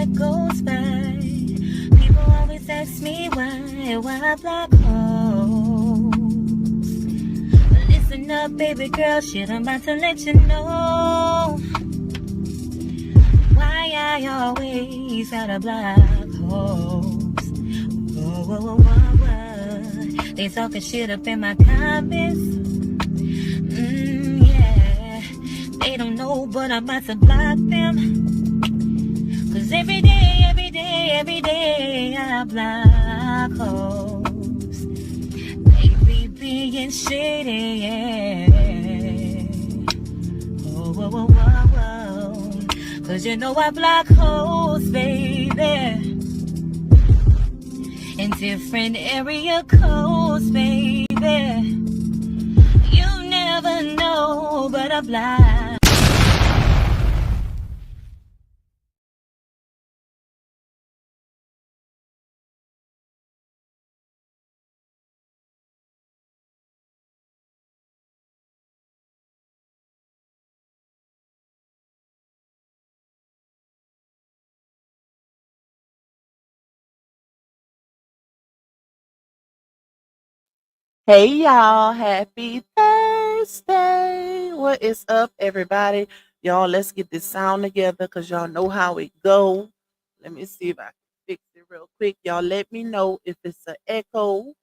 goes by. People always ask me why I block hoes. Listen up, baby girl, shit, I'm about to let you know why I always gotta block hoes. Whoa, whoa, whoa, whoa, whoa. They talking shit up in my comments. Yeah, they don't know, but I'm about to block them. Cause every day I block hoes. They be being shady, yeah. Whoa, whoa, whoa, whoa, whoa. Cause you know I block hoes, baby. In different area codes, baby. You never know, but I block. Hey y'all, happy Thursday. What is up, everybody? Y'all, let's get this sound together because y'all know how it go. Let me see if I can fix it real quick. Y'all let me know if it's an echo.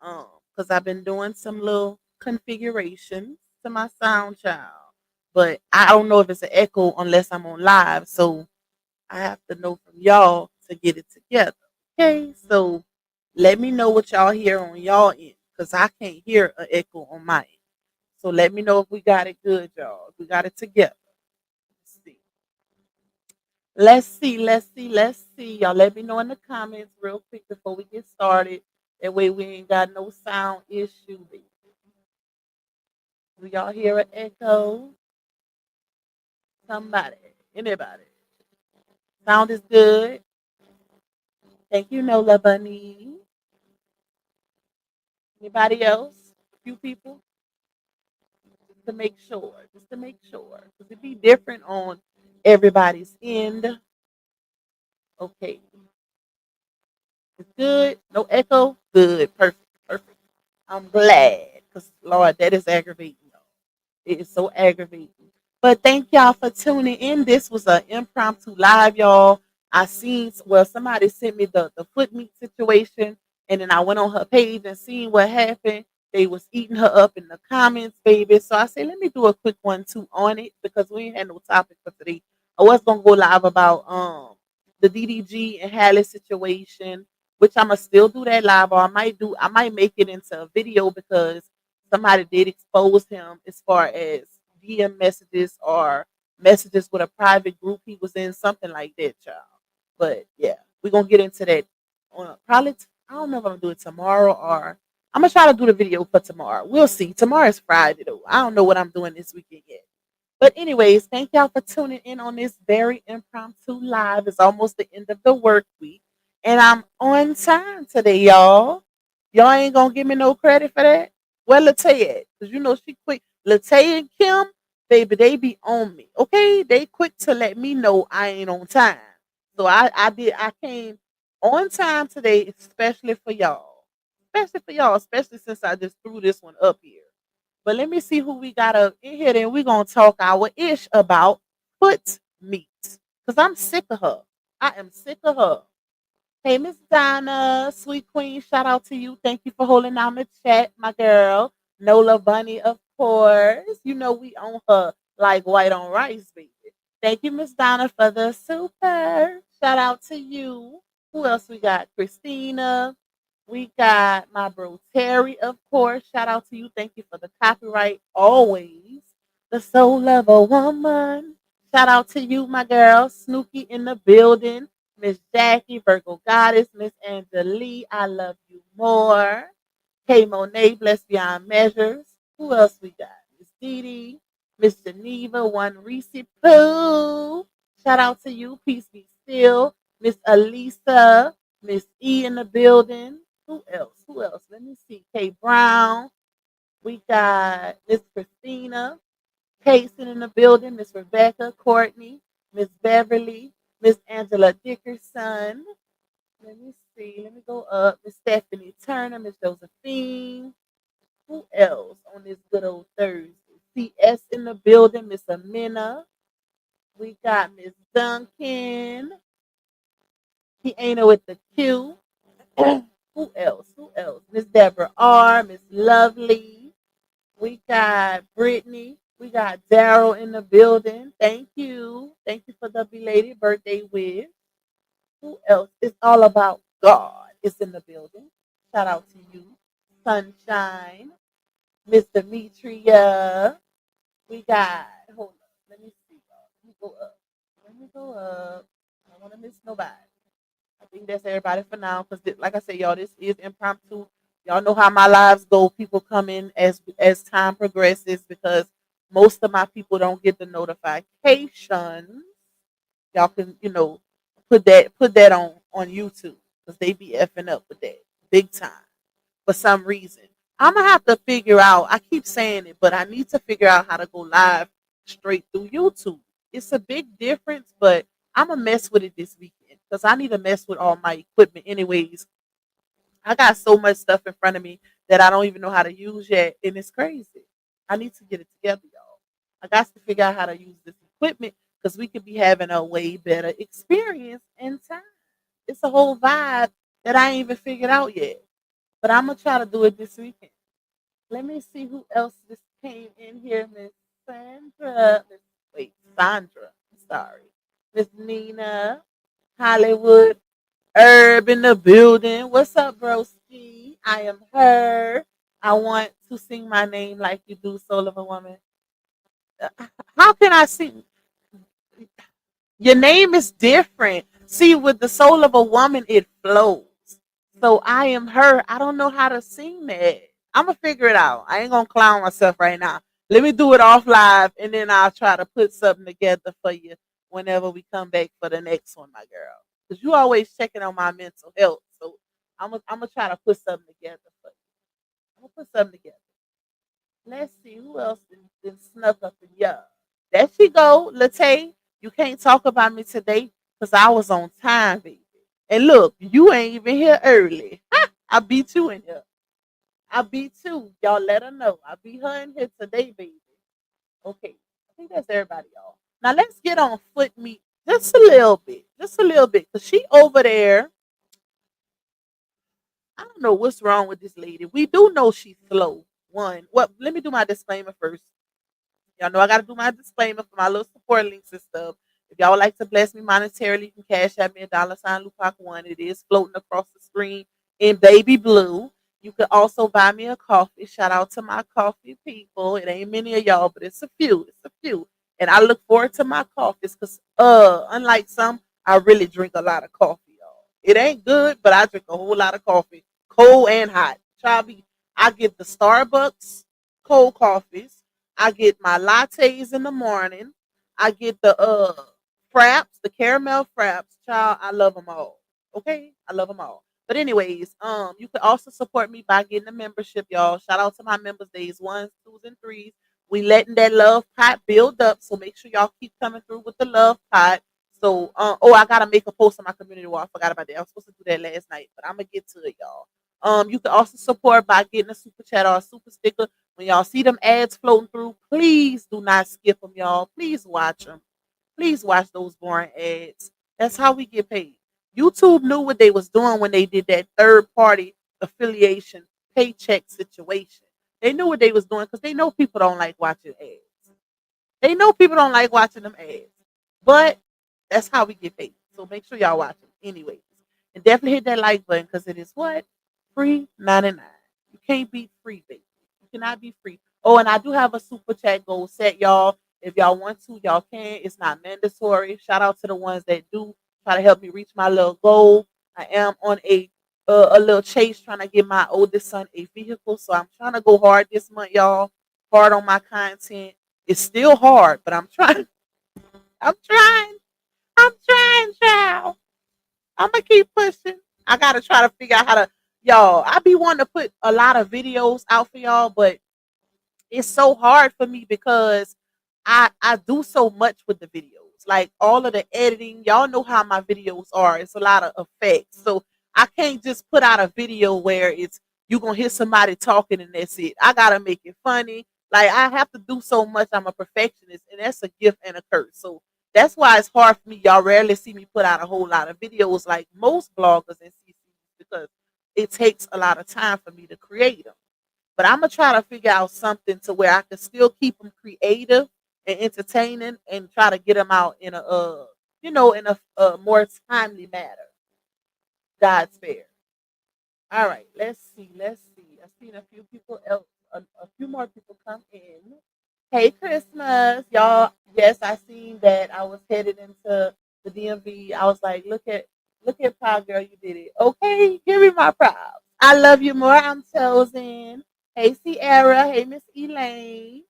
Because I've been doing some little configurations to my sound child. But I don't know if it's an echo unless I'm on live. So I have to know from y'all to get it together. Okay, so let me know what y'all hear on y'all end because I can't hear an echo on my end. So let me know if we got it good, y'all. If we got it together. Let's see. Let's see. Y'all let me know in the comments real quick before we get started. That way we ain't got no sound issue. Do y'all hear an echo? Somebody, anybody. Sound is good. Thank you, Nola Bunny. Anybody else? A few people? To make sure, just to make sure, because it be different on everybody's end. Okay, it's good. No echo. Good. Perfect. Perfect. I'm glad, because Lord, that is aggravating. It is so aggravating. But thank y'all for tuning in. This was an impromptu live, y'all. I seen somebody sent me the Footmeat situation, and then I went on her page and seen what happened. They was eating her up in the comments, baby. So I said, let me do a quick one too on it because we ain't had no topic for today. I was gonna go live about the DDG and Halle situation, which I'ma still do that live, or I might make it into a video because somebody did expose him as far as DM messages or messages with a private group he was in, something like that, child. But yeah, we're gonna get into that on probably I don't know if I'm gonna do it tomorrow or I'm gonna try to do the video for tomorrow. We'll see. Tomorrow is Friday though. I don't know what I'm doing this weekend yet. But anyways, thank y'all for tuning in on this very impromptu live. It's almost the end of the work week. And I'm on time today, y'all. Y'all ain't gonna give me no credit for that. Well, Latae, because you know she quick. Latae and Kim, baby, they be on me. Okay? They quick to let me know I ain't on time. So I came on time today, especially for y'all. Especially for y'all, especially since I just threw this one up here. But let me see who we got up in here. Then we're gonna talk our ish about foot meat. Cause I'm sick of her. I am sick of her. Hey, Miss Donna, sweet queen, shout out to you. Thank you for holding down the chat, my girl. Nola Bunny, of course. You know we on her like white on rice, baby. Thank you, Miss Donna, for the super. Shout out to you. Who else we got? Christina. We got my bro Terry, of course. Shout out to you. Thank you for the copyright always. The soul of a woman. Shout out to you, my girl. Snooky in the building. Miss Jackie, Virgo Goddess, Miss Angelique, I love you more. K Monet, Blessed Beyond Measures. Who else we got? Miss Dee Dee, Miss Geneva, One Reese Pooh. Shout out to you. Peace be still. Miss Elisa, Miss E in the building. Who else? Who else? Let me see. K Brown. We got Miss Christina. Payson in the building. Miss Rebecca, Courtney, Miss Beverly. Miss Angela Dickerson. Let me see. Let me go up. Miss Stephanie Turner, Miss Josephine. Who else on this good old Thursday? CS in the building, Miss Amina. We got Miss Duncan. He ain't know with the Q. Who else? Who else? Miss Deborah R. Miss Lovely. We got Brittany. We got Daryl in the building. Thank you. Thank you for the belated birthday wish. Who else? It's all about God. It's in the building. Shout out to you. Sunshine. Miss Demetria. We got, hold on. Let me see. Let me go up. Let me go up. I don't want to miss nobody. I think that's everybody for now. Because, like I said, y'all, this is impromptu. Y'all know how my lives go. People come in as time progresses because most of my people don't get the notifications. Y'all can, put that on YouTube because they be effing up with that big time for some reason. I'm gonna have to figure out. I keep saying it, but I need to figure out how to go live straight through YouTube. It's a big difference, but I'm gonna mess with it this weekend because I need to mess with all my equipment. Anyways, I got so much stuff in front of me that I don't even know how to use yet, and it's crazy. I need to get it together, y'all. I got to figure out how to use this equipment because we could be having a way better experience in time. It's a whole vibe that I ain't even figured out yet, but I'm gonna try to do it this weekend. Let me see who else just came in here. Miss Sandra. Wait, Sandra. Sorry. Miss Nina. Hollywood. Herb in the building. What's up, broski? I am her. I want to sing my name like you do, Soul of a Woman. How can I sing? Your name is different. See, with the soul of a woman, it flows. So I am her. I don't know how to sing that. I'm gonna figure it out. I ain't gonna clown myself right now. Let me do it off live, and then I'll try to put something together for you whenever we come back for the next one, my girl. Because you always checking on my mental health. So I'm gonna try to put something together for you. I'm gonna put something together. Let's see who else been snuck up in ya. There she go, Latae. You can't talk about me today because I was on time, baby. And look, you ain't even here early. Ha! I beat you in here. I beat you. Y'all let her know. I beat her in here today, baby. Okay. I think that's everybody, y'all. Now let's get on foot meat just a little bit. Just a little bit. Because she over there. I don't know what's wrong with this lady. We do know she's slow. One. Well, let me do my disclaimer first. Y'all know I gotta do my disclaimer for my little support links and stuff. If y'all would like to bless me monetarily, you can cash at me $sign Lupac1. It is floating across the screen in baby blue. You could also buy me a coffee. Shout out to my coffee people. It ain't many of y'all, but it's a few. It's a few. And I look forward to my coffees because unlike some, I really drink a lot of coffee, y'all. It ain't good, but I drink a whole lot of coffee. Cold and hot. I get the Starbucks cold coffees. I get my lattes in the morning. I get the fraps, the caramel fraps. Child, I love them all. Okay, I love them all. But anyways, you can also support me by getting a membership, y'all. Shout out to my members days ones, twos, and threes. We letting that love pot build up, so make sure y'all keep coming through with the love pot. So, I gotta make a post on my community wall. I forgot about that. I was supposed to do that last night, but I'm gonna get to it, y'all. You can also support by getting a super chat or a super sticker. When y'all see them ads floating through, please do not skip them, y'all. Please watch them. Please watch those boring ads. That's how we get paid. YouTube knew what they was doing when they did that third party affiliation paycheck situation. They knew what they was doing because they know people don't like watching ads. They know people don't like watching them ads. But that's how we get paid. So make sure y'all watch them anyways. And definitely hit that like button because it is what? Free 99. You can't beat free, baby. You cannot be free. Oh, and I do have a super chat goal set, y'all. If y'all want to, y'all can. It's not mandatory. Shout out to the ones that do try to help me reach my little goal. I am on a little chase trying to get my oldest son a vehicle. So I'm trying to go hard this month, y'all. Hard on my content. It's still hard, but I'm trying. I'm trying. I'm trying, child. I'm gonna keep pushing. I gotta try to figure out how to, y'all. I be wanting to put a lot of videos out for y'all, but it's so hard for me because I do so much with the videos. videos. Like all of the editing, y'all know how my videos are. It's a lot of effects. So I can't just put out a video where it's you gonna hear somebody talking and that's it. I gotta make it funny. Like I have to do so much. I'm a perfectionist, and that's a gift and a curse. So that's why it's hard for me. Y'all rarely see me put out a whole lot of videos like most bloggers and CCs because it takes a lot of time for me to create them. But I'm gonna try to figure out something to where I can still keep them creative and entertaining, and try to get them out in a in a more timely manner. God's fair. All right, let's see. Let's see. I've seen a few people else, a few more people come in. Hey, Christmas, y'all. Yes, I seen that. I was headed into the DMV. I was like, look at Proud Girl, you did it. Okay, give me my props. I love you more. I'm chosen. Hey, Sierra. Hey, Miss Elaine.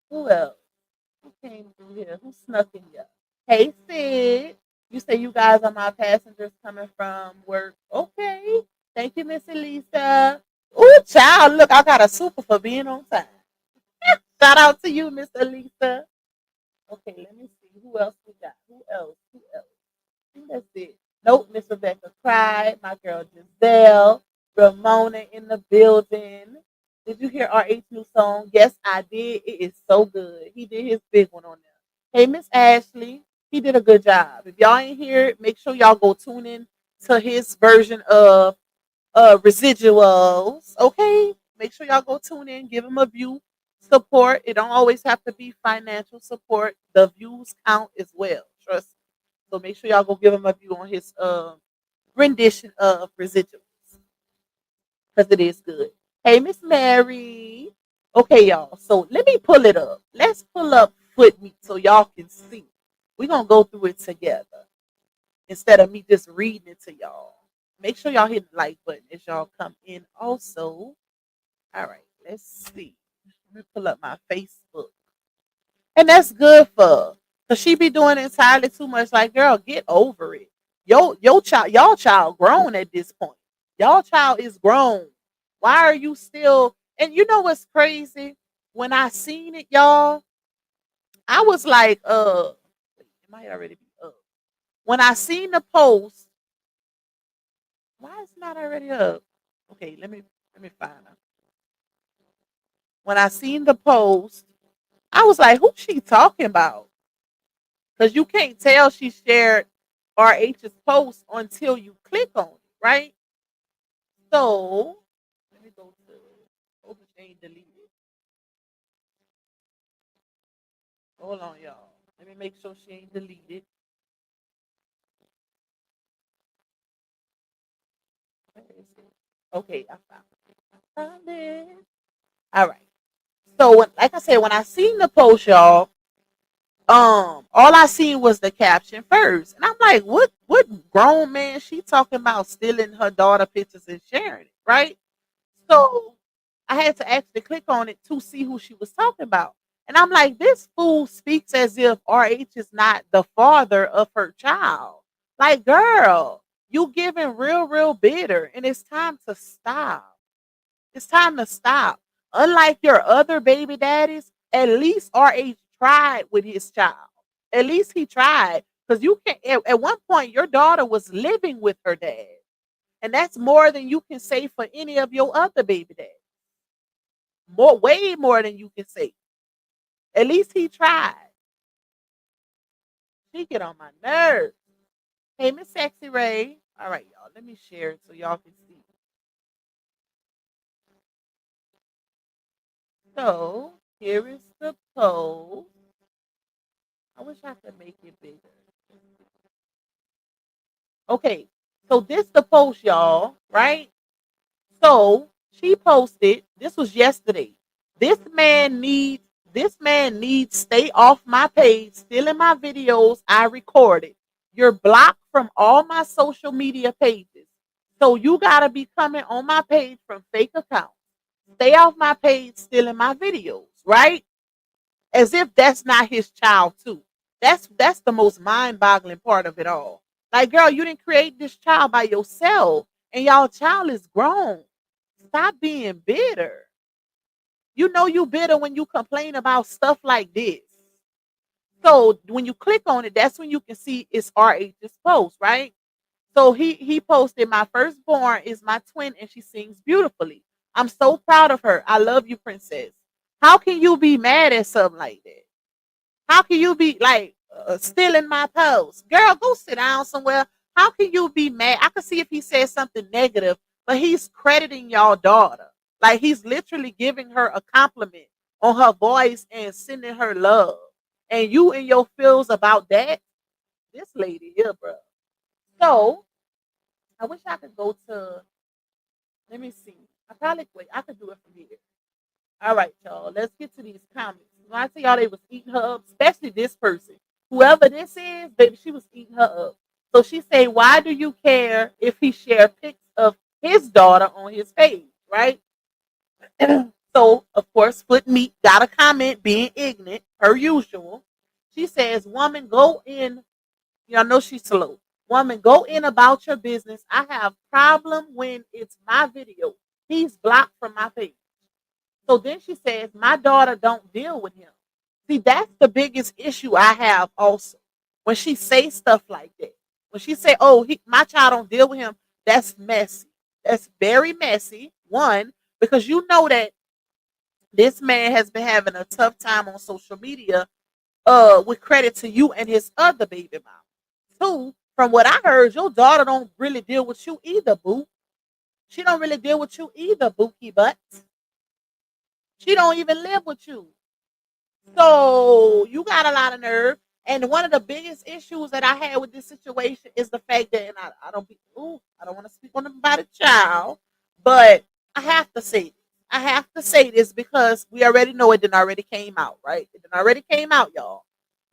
Who else? Who came through here? Who snuck in here? Hey, Sid. You say you guys are my passengers coming from work. Okay. Thank you, Miss Elisa. Ooh, child, look, I got a super for being on time. Shout out to you, Miss Elisa. Okay, let me see. Who else we got? Who else? Who else? I think that's it. Nope, Miss Rebecca cried. My girl Giselle. Ramona in the building. Did you hear RH new song? Yes, I did. It is so good. He did his big one on there. Hey, Miss Ashley. He did a good job. If y'all ain't hear it, make sure y'all go tune in to his version of residuals. Okay? Make sure y'all go tune in, give him a view. Support. It don't always have to be financial support. The views count as well. Trust me. So make sure y'all go give him a view on his rendition of residuals because it is good. Hey, Miss Mary. Okay, y'all. So let me pull it up. Let's pull up Footmeat so y'all can see. We're gonna go through it together instead of me just reading it to y'all. Make sure y'all hit the like button as y'all come in also. All right, let's see. Let me pull up my Facebook. And that's good for her. Cause she be doing entirely too much. Like, girl, get over it. Yo child, y'all child grown at this point. Y'all child is grown. Why are you still? And you know what's crazy? When I seen it, y'all, I was like, it might already be up. When I seen the post, why is it not already up? Okay, let me find it. When I seen the post, I was like, who's she talking about? Because you can't tell she shared RH's post until you click on it, right? So let me go to hope she ain't deleted. Hold on, y'all. Let me make sure she ain't deleted. Where is it? Okay, I found it. I found it. All right. So like I said, when I seen the post, y'all, all I seen was the caption first. And I'm like, what grown man she talking about stealing her daughter pictures and sharing it, right? So I had to actually click on it to see who she was talking about. And I'm like, this fool speaks as if RH is not the father of her child. Like, girl, you giving real bitter, and it's time to stop. It's time to stop. Unlike your other baby daddies, at least RH tried with his child. At least he tried. Because you can at one point your daughter was living with her dad. And that's more than you can say for any of your other baby daddies. More, way more than you can say. At least he tried. She get on my nerves. Hey, Miss Sexy Ray. All right, y'all. Let me share it so y'all can see. So here is the post. I wish I could make it bigger. Okay, so this the post, y'all, right? So she posted, this was yesterday. This man needs stay off my page, stealing my videos I recorded. You're blocked from all my social media pages. So you gotta be coming on my page from fake accounts. Stay off my page stealing my videos, right? As if that's not his child too. That's the most mind-boggling part of it all. Like, girl, you didn't create this child by yourself, and y'all child is grown. Stop being bitter. You know you bitter when you complain about stuff like this. So when you click on it, that's when you can see it's RH's post, right? So he posted, my firstborn is my twin and she sings beautifully. I'm so proud of her. I love you, princess. How can you be mad at something like that? How can you be like stealing my post? Girl, go sit down somewhere. How can you be mad? I could see if he said something negative, but he's crediting y'all daughter. Like he's literally giving her a compliment on her voice and sending her love. And you and your feels about that, this lady here, bro. So I wish I could go to, let me see. I probably wait, I could do it from here. All right, y'all. Let's get to these comments. When I tell y'all they was eating her up, especially this person. Whoever this is, baby, she was eating her up. So she said, why do you care if he shared pics of his daughter on his page, right? So, of course, Footmeat got a comment being ignorant, per usual. She says, woman, go in. Y'all know she's slow. Woman, go in about your business. I have problem when it's my video. He's blocked from my page. So then she says, my daughter don't deal with him. See, that's the biggest issue I have also. When she says stuff like that. When she say, oh, my child don't deal with him, that's messy. That's very messy. One, because you know that this man has been having a tough time on social media with credit to you and his other baby mom. Two, from what I heard, your daughter don't really deal with you either, boo. She don't really deal with you either, bookie butt. She don't even live with you. So you got a lot of nerve. And one of the biggest issues that I had with this situation is the fact that, and I don't want to speak on about a child, but I have to say this. I have to say this because we already know it didn't already came out, right? It didn't already came out, y'all.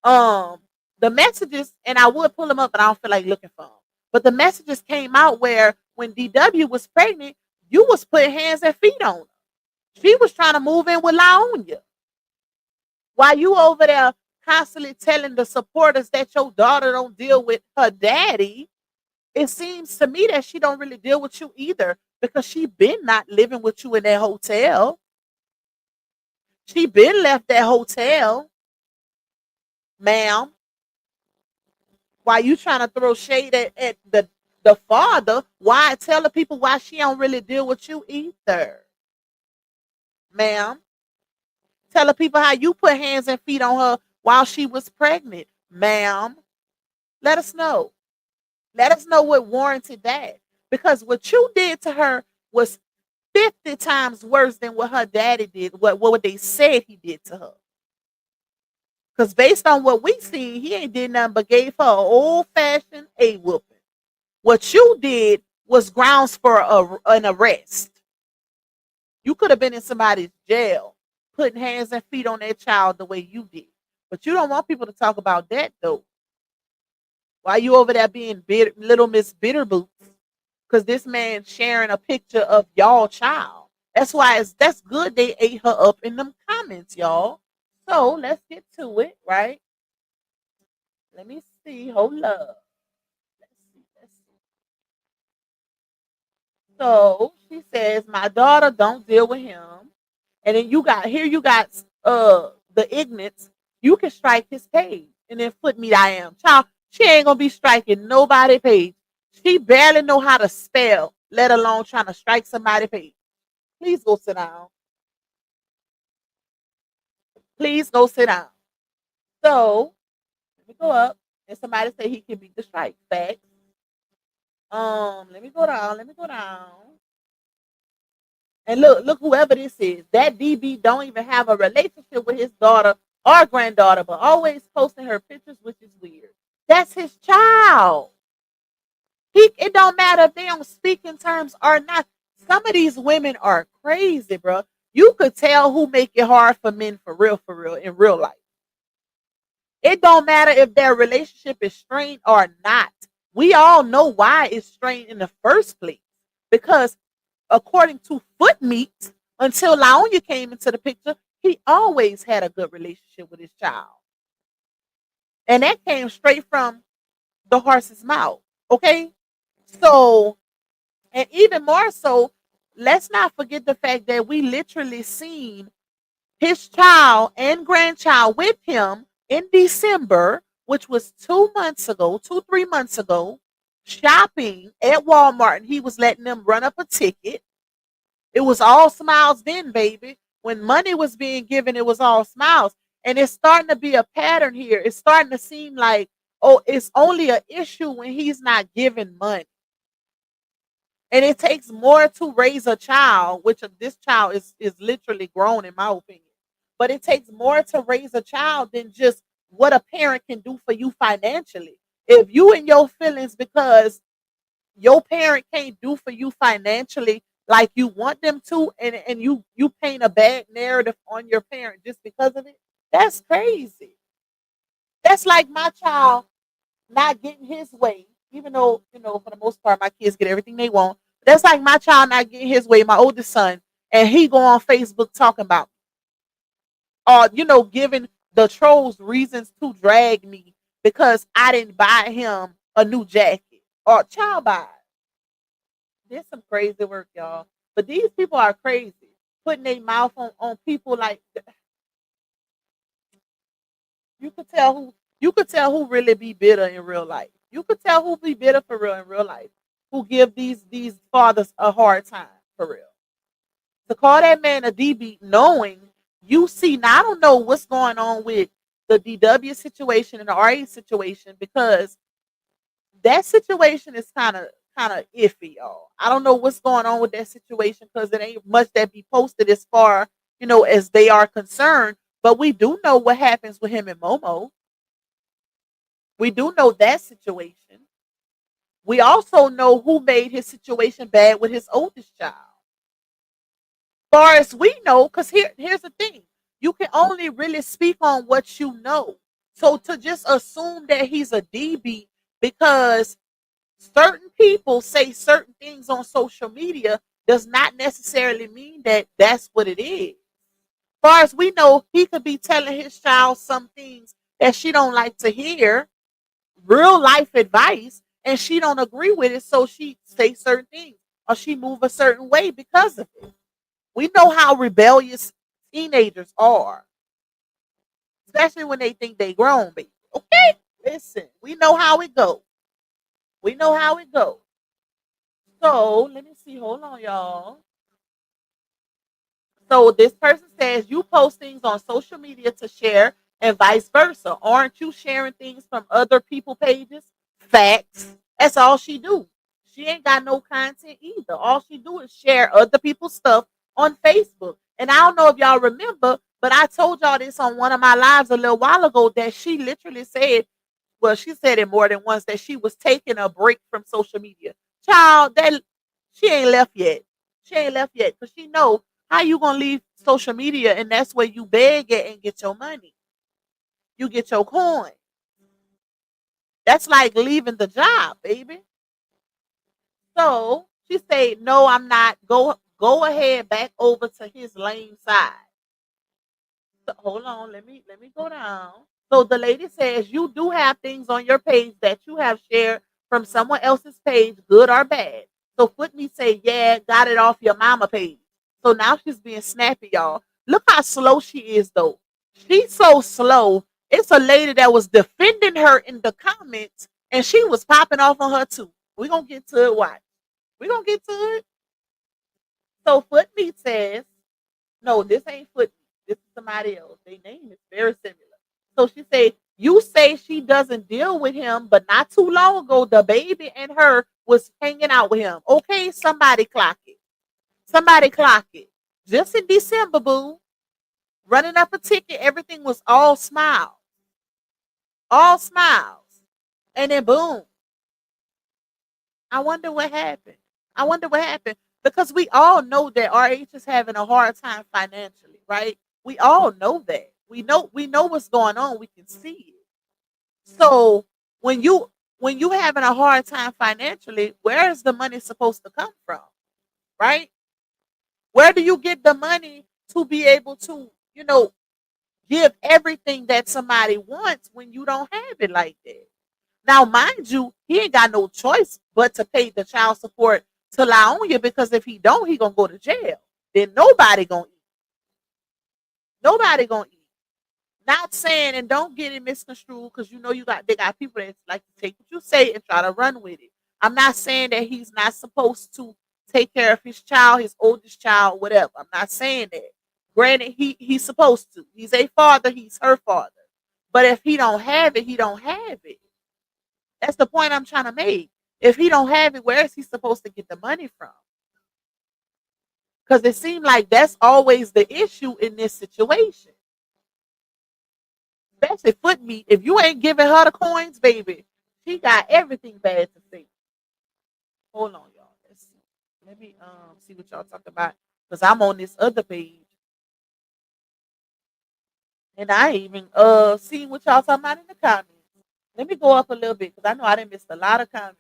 Um, the messages, and I would pull them up, but I don't feel like looking for them. But the messages came out where when DW was pregnant, you was putting hands and feet on her. She was trying to move in with Laonia. While you over there constantly telling the supporters that your daughter don't deal with her daddy, it seems to me that she don't really deal with you either because she been not living with you in that hotel. She been left that hotel, ma'am. While you trying to throw shade at the father, why tell the people why she don't really deal with you either, ma'am? Tell the people how you put hands and feet on her while she was pregnant, ma'am. Let us know. Let us know what warranted that. Because what you did to her was 50 times worse than what her daddy did, what they said he did to her. Because based on what we seen, he ain't did nothing but gave her an old-fashioned A-whooping. What you did was grounds for an arrest. You could have been in somebody's jail, putting hands and feet on that child the way you did. But you don't want people to talk about that, though. Why you over there being little Miss Bitterboots? Because this man sharing a picture of y'all child. That's why that's good they ate her up in them comments, y'all. So let's get to it, right? Let me see. Hold up. Let's see. Let's see. So she says, my daughter don't deal with him. And then you got the ignorance. You can strike his page. And then Footmeat I am. Child, she ain't gonna be striking nobody page. She barely know how to spell, let alone trying to strike somebody page. Please go sit down. Please go sit down. So let me go up. And somebody say he can beat the strike. Facts. Let me go down. Let me go down. And look, whoever this is, that DB don't even have a relationship with his daughter or granddaughter, but always posting her pictures, which is weird. That's his child. It don't matter if they don't speak in terms or not. Some of these women are crazy, bro. You could tell who make it hard for men for real, in real life. It don't matter if their relationship is strained or not. We all know why it's strained in the first place. Because according to Footmeat, until Laonia came into the picture, he always had a good relationship with his child. And that came straight from the horse's mouth. Okay? So, and even more so, let's not forget the fact that we literally seen his child and grandchild with him in December, which was 2 months ago, 3 months ago, shopping at Walmart, and he was letting them run up a ticket. It was all smiles then, baby. When money was being given, it was all smiles. And it's starting to be a pattern here. It's starting to seem like, oh, it's only an issue when he's not giving money. And it takes more to raise a child, which this child is literally grown, in my opinion. But it takes more to raise a child than just what a parent can do for you financially. If you in your feelings because your parent can't do for you financially like you want them to, and you paint a bad narrative on your parent just because of it, that's crazy. That's like my child not getting his way, even though, for the most part, my kids get everything they want. That's like my child not getting his way, my oldest son, and he go on Facebook talking about me, or, giving the trolls reasons to drag me because I didn't buy him a new jacket or child buy. There's some crazy work, y'all. But these people are crazy. Putting their mouth on people like you could tell who really be bitter in real life. You could tell who be bitter for real in real life. Who give these fathers a hard time for real. To call that man a DB knowing you see now I don't know what's going on with the DW situation and the RA situation because that situation is kind of iffy, y'all. I don't know what's going on with that situation because it ain't much that be posted as far, as they are concerned. But we do know what happens with him and Momo. We do know that situation. We also know who made his situation bad with his oldest child. Far as we know, because here's the thing. You can only really speak on what you know. So to just assume that he's a DB because certain people say certain things on social media does not necessarily mean that that's what it is. Far as we know, he could be telling his child some things that she don't like to hear, real life advice, and she don't agree with it, so she say certain things or she move a certain way because of it. We know how rebellious teenagers are, especially when they think they grown, baby. Okay, listen, we know how it goes. We know how it goes. So let me see. Hold on, y'all. So this person says you post things on social media to share and vice versa. Aren't you sharing things from other people pages? Facts. That's all she do. She ain't got no content either. All she do is share other people's stuff on Facebook. And I don't know if y'all remember, but I told y'all this on one of my lives a little while ago that she literally said, well, she said it more than once that she was taking a break from social media. Child, that she ain't left yet. She ain't left yet because she know how you gonna leave social media and that's where you beg it and get your money. You get your coin. That's like leaving the job, baby. So she said, "No, I'm not. Go ahead, back over to his lame side." So, hold on, let me go down. So the lady says you do have things on your page that you have shared from someone else's page, good or bad. So Footmeat say, yeah, got it off your mama page. So now she's being snappy, y'all. Look how slow she is, though. She's so slow. It's a lady that was defending her in the comments, and she was popping off on her too. We're gonna get to it. Watch. We're gonna get to it. So Footmeat says, no, this ain't Footmeat. This is somebody else. Their name is very similar. So she said, you say she doesn't deal with him, but not too long ago, the baby and her was hanging out with him. Okay, somebody clock it. Somebody clock it. Just in December, boo, running up a ticket, everything was all smiles. All smiles. And then boom. I wonder what happened. I wonder what happened. Because we all know that RH is having a hard time financially, right? We all know that. We know what's going on. We can see it. So when you having a hard time financially, where is the money supposed to come from? Right? Where do you get the money to be able to, give everything that somebody wants when you don't have it like that? Now, mind you, he ain't got no choice but to pay the child support to lie on you because if he don't, he gonna go to jail. Then nobody gonna eat. Nobody gonna eat. Not saying, and don't get it misconstrued, because you know they got people that like to take what you say and try to run with it. I'm not saying that he's not supposed to take care of his child, his oldest child, whatever. I'm not saying that. Granted, he's supposed to. He's a father, he's her father. But if he don't have it, he don't have it. That's the point I'm trying to make. If he don't have it, where is he supposed to get the money from? Because it seemed like that's always the issue in this situation. Especially Footmeat. If you ain't giving her the coins, baby, she got everything bad to say. Hold on, y'all. Let's see. Let me see what y'all talking about. Because I'm on this other page. And I ain't even seen what y'all talking about in the comments. Let me go up a little bit because I know I didn't miss a lot of comments.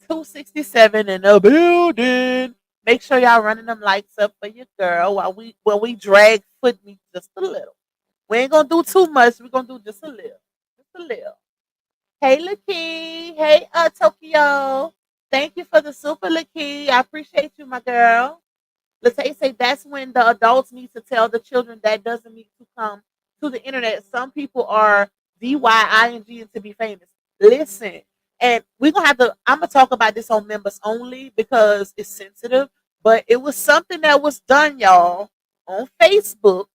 267 in the building. Make sure y'all running them lights up for your girl while we drag Footmeat just a little. We ain't gonna do too much. We're gonna do just a little. Just a little. Hey Laki. Hey Tokyo. Thank you for the super Laki. I appreciate you, my girl. Let's say that's when the adults need to tell the children that doesn't need to come to the internet. Some people are DYING and to be famous. Listen, and we're gonna have to. I'm gonna talk about this on members only because it's sensitive. But it was something that was done, y'all, on Facebook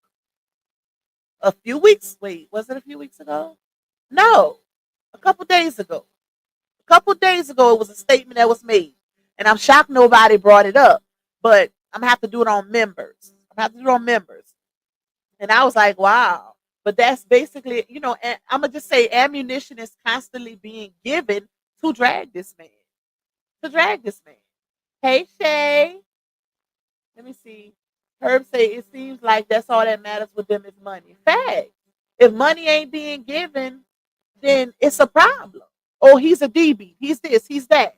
a few weeks. Wait, was it a few weeks ago? No, a couple days ago. A couple days ago, it was a statement that was made, and I'm shocked nobody brought it up. But I'm gonna have to do it on members. I'm gonna have to do it on members. And I was like, wow. But that's basically, I'm gonna just say ammunition is constantly being given to drag this man. To drag this man. Hey Shay. Let me see. Herb say it seems like that's all that matters with them is money. Fact. If money ain't being given, then it's a problem. Oh, he's a DB. He's this, he's that.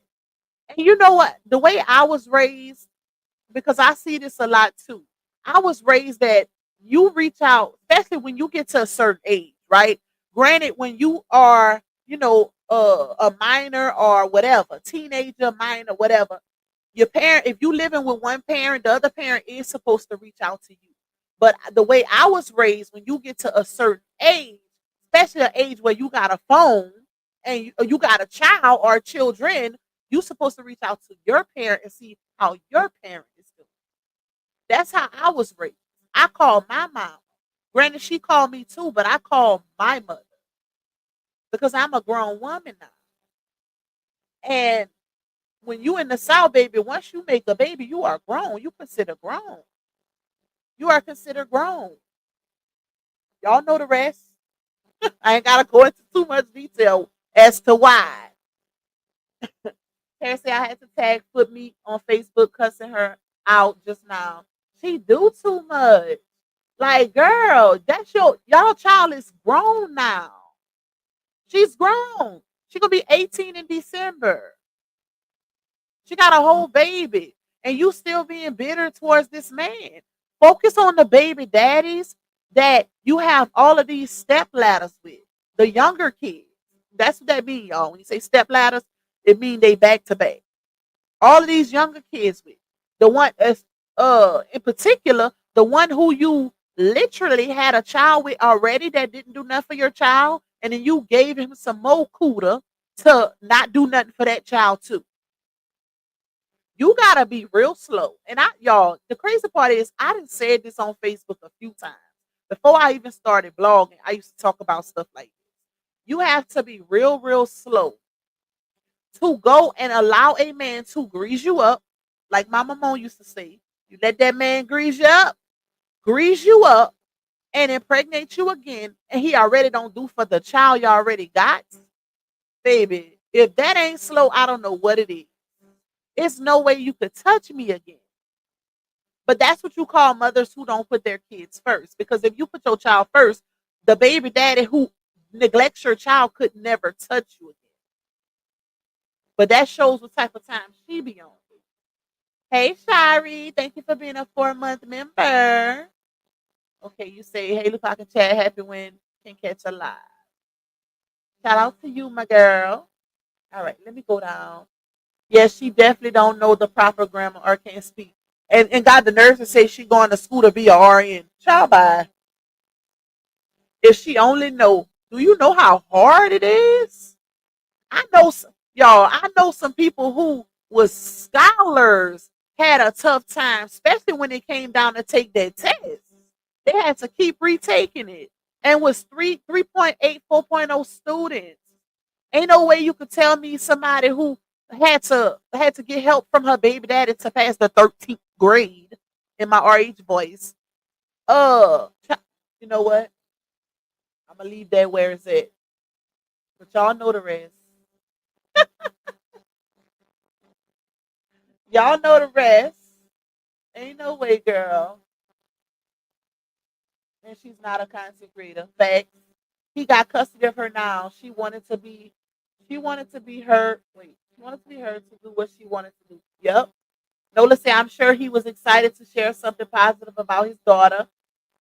And you know what? The way I was raised, because I see this a lot too. I was raised that you reach out, especially when you get to a certain age, right? Granted, when you are, a minor or whatever, teenager, minor, whatever, your parent, if you living with one parent, the other parent is supposed to reach out to you. But the way I was raised, when you get to a certain age, especially an age where you got a phone and you got a child or children, you're supposed to reach out to your parent and see how your parent is doing. That's how I was raised. I call my mom. Granted, she called me too, but I call my mother because I'm a grown woman now. And when you in the South, baby, once you make a baby, you are grown. You consider grown. You are considered grown. Y'all know the rest. I ain't gotta go into too much detail as to why. Terry said I had to tag Footmeat on Facebook cussing her out just now. She do too much. Like, girl, that's y'all child is grown now. She's grown. She gonna be 18 in December. She got a whole baby. And you still being bitter towards this man. Focus on the baby daddies that you have all of these step ladders with. The younger kids. That's what that means, y'all. When you say step ladders, it means they back to back. All of these younger kids with. The one in particular, the one who you literally had a child with already that didn't do nothing for your child, and then you gave him some more cooter to not do nothing for that child too. You gotta be real slow. And y'all, the crazy part is I done said this on Facebook a few times. Before I even started blogging, I used to talk about stuff like this. You have to be real, real slow to go and allow a man to grease you up, like Mama Mo used to say. You let that man grease you up, and impregnate you again, and he already don't do for the child you already got, baby. If that ain't slow, I don't know what it is. It's no way you could touch me again. But that's what you call mothers who don't put their kids first. Because if you put your child first, the baby daddy who neglects your child could never touch you again. But that shows what type of time she be on. Hey, Shari, thank you for being a 4-month member. Okay, you say, hey, look, I can chat happy when can catch a live. Shout out to you, my girl. All right, let me go down. Yes, she definitely don't know the proper grammar or can't speak. And got the nerve to say she going to school to be a RN. Child, bye. If she only know, do you know how hard it is? I know some, y'all. I know some people who was scholars had a tough time, especially when it came down to take their test. They had to keep retaking it, and was 3.8, 4.0 students. Ain't no way you could tell me somebody who had to get help from her baby daddy to pass the 13th grade in my RH voice. Uh, you know what? I'm gonna leave that where it's at. But y'all know the rest. Y'all know the rest. Ain't no way, girl. And she's not a content creator. Facts. He got custody of her now. She wanted to be her. Wait, she wanted to be her to do what she wanted to do. Yep. Nola said, I'm sure he was excited to share something positive about his daughter.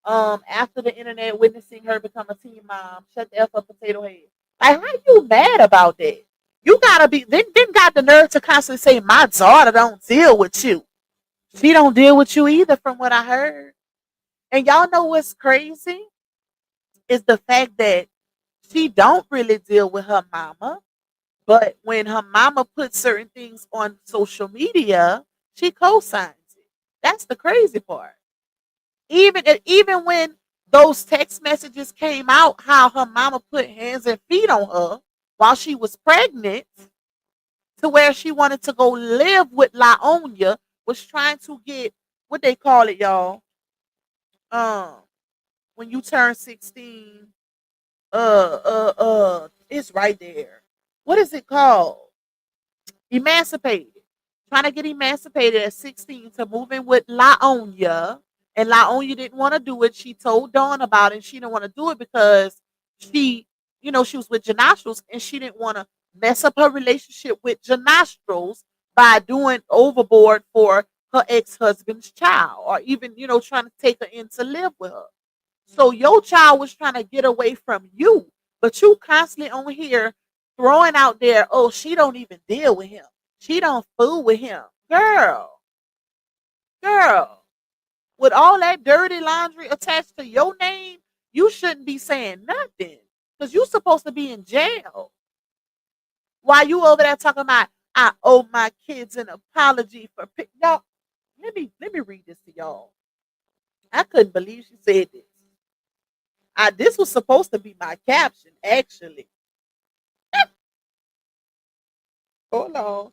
After the internet witnessing her become a teen mom, shut the F up, potato head. Like, how you mad about that? You gotta be then got the nerve to constantly say, my daughter don't deal with you. She don't deal with you either, from what I heard. And y'all know what's crazy? Is the fact that she don't really deal with her mama. But when her mama puts certain things on social media, she co-signs it. That's the crazy part. Even when those text messages came out, how her mama put hands and feet on her while she was pregnant, to where she wanted to go live with Laonia, was trying to get what they call it, y'all. Um, when you turn 16, it's right there. What is it called? Emancipated. Trying to get emancipated at 16 to move in with Laonia. And Laonia didn't want to do it. She told Dawn about it. And she didn't want to do it because she was with Janastros, and she didn't want to mess up her relationship with Janastros by doing overboard for her ex-husband's child, or even, trying to take her in to live with her. So your child was trying to get away from you, but you constantly on here throwing out there, oh, she don't even deal with him. She don't fool with him. Girl, with all that dirty laundry attached to your name, you shouldn't be saying nothing. Because you're supposed to be in jail. While you over there talking about, I owe my kids an apology for y'all. Let me read this to y'all. I couldn't believe she said this. This was supposed to be my caption, actually. Hold on.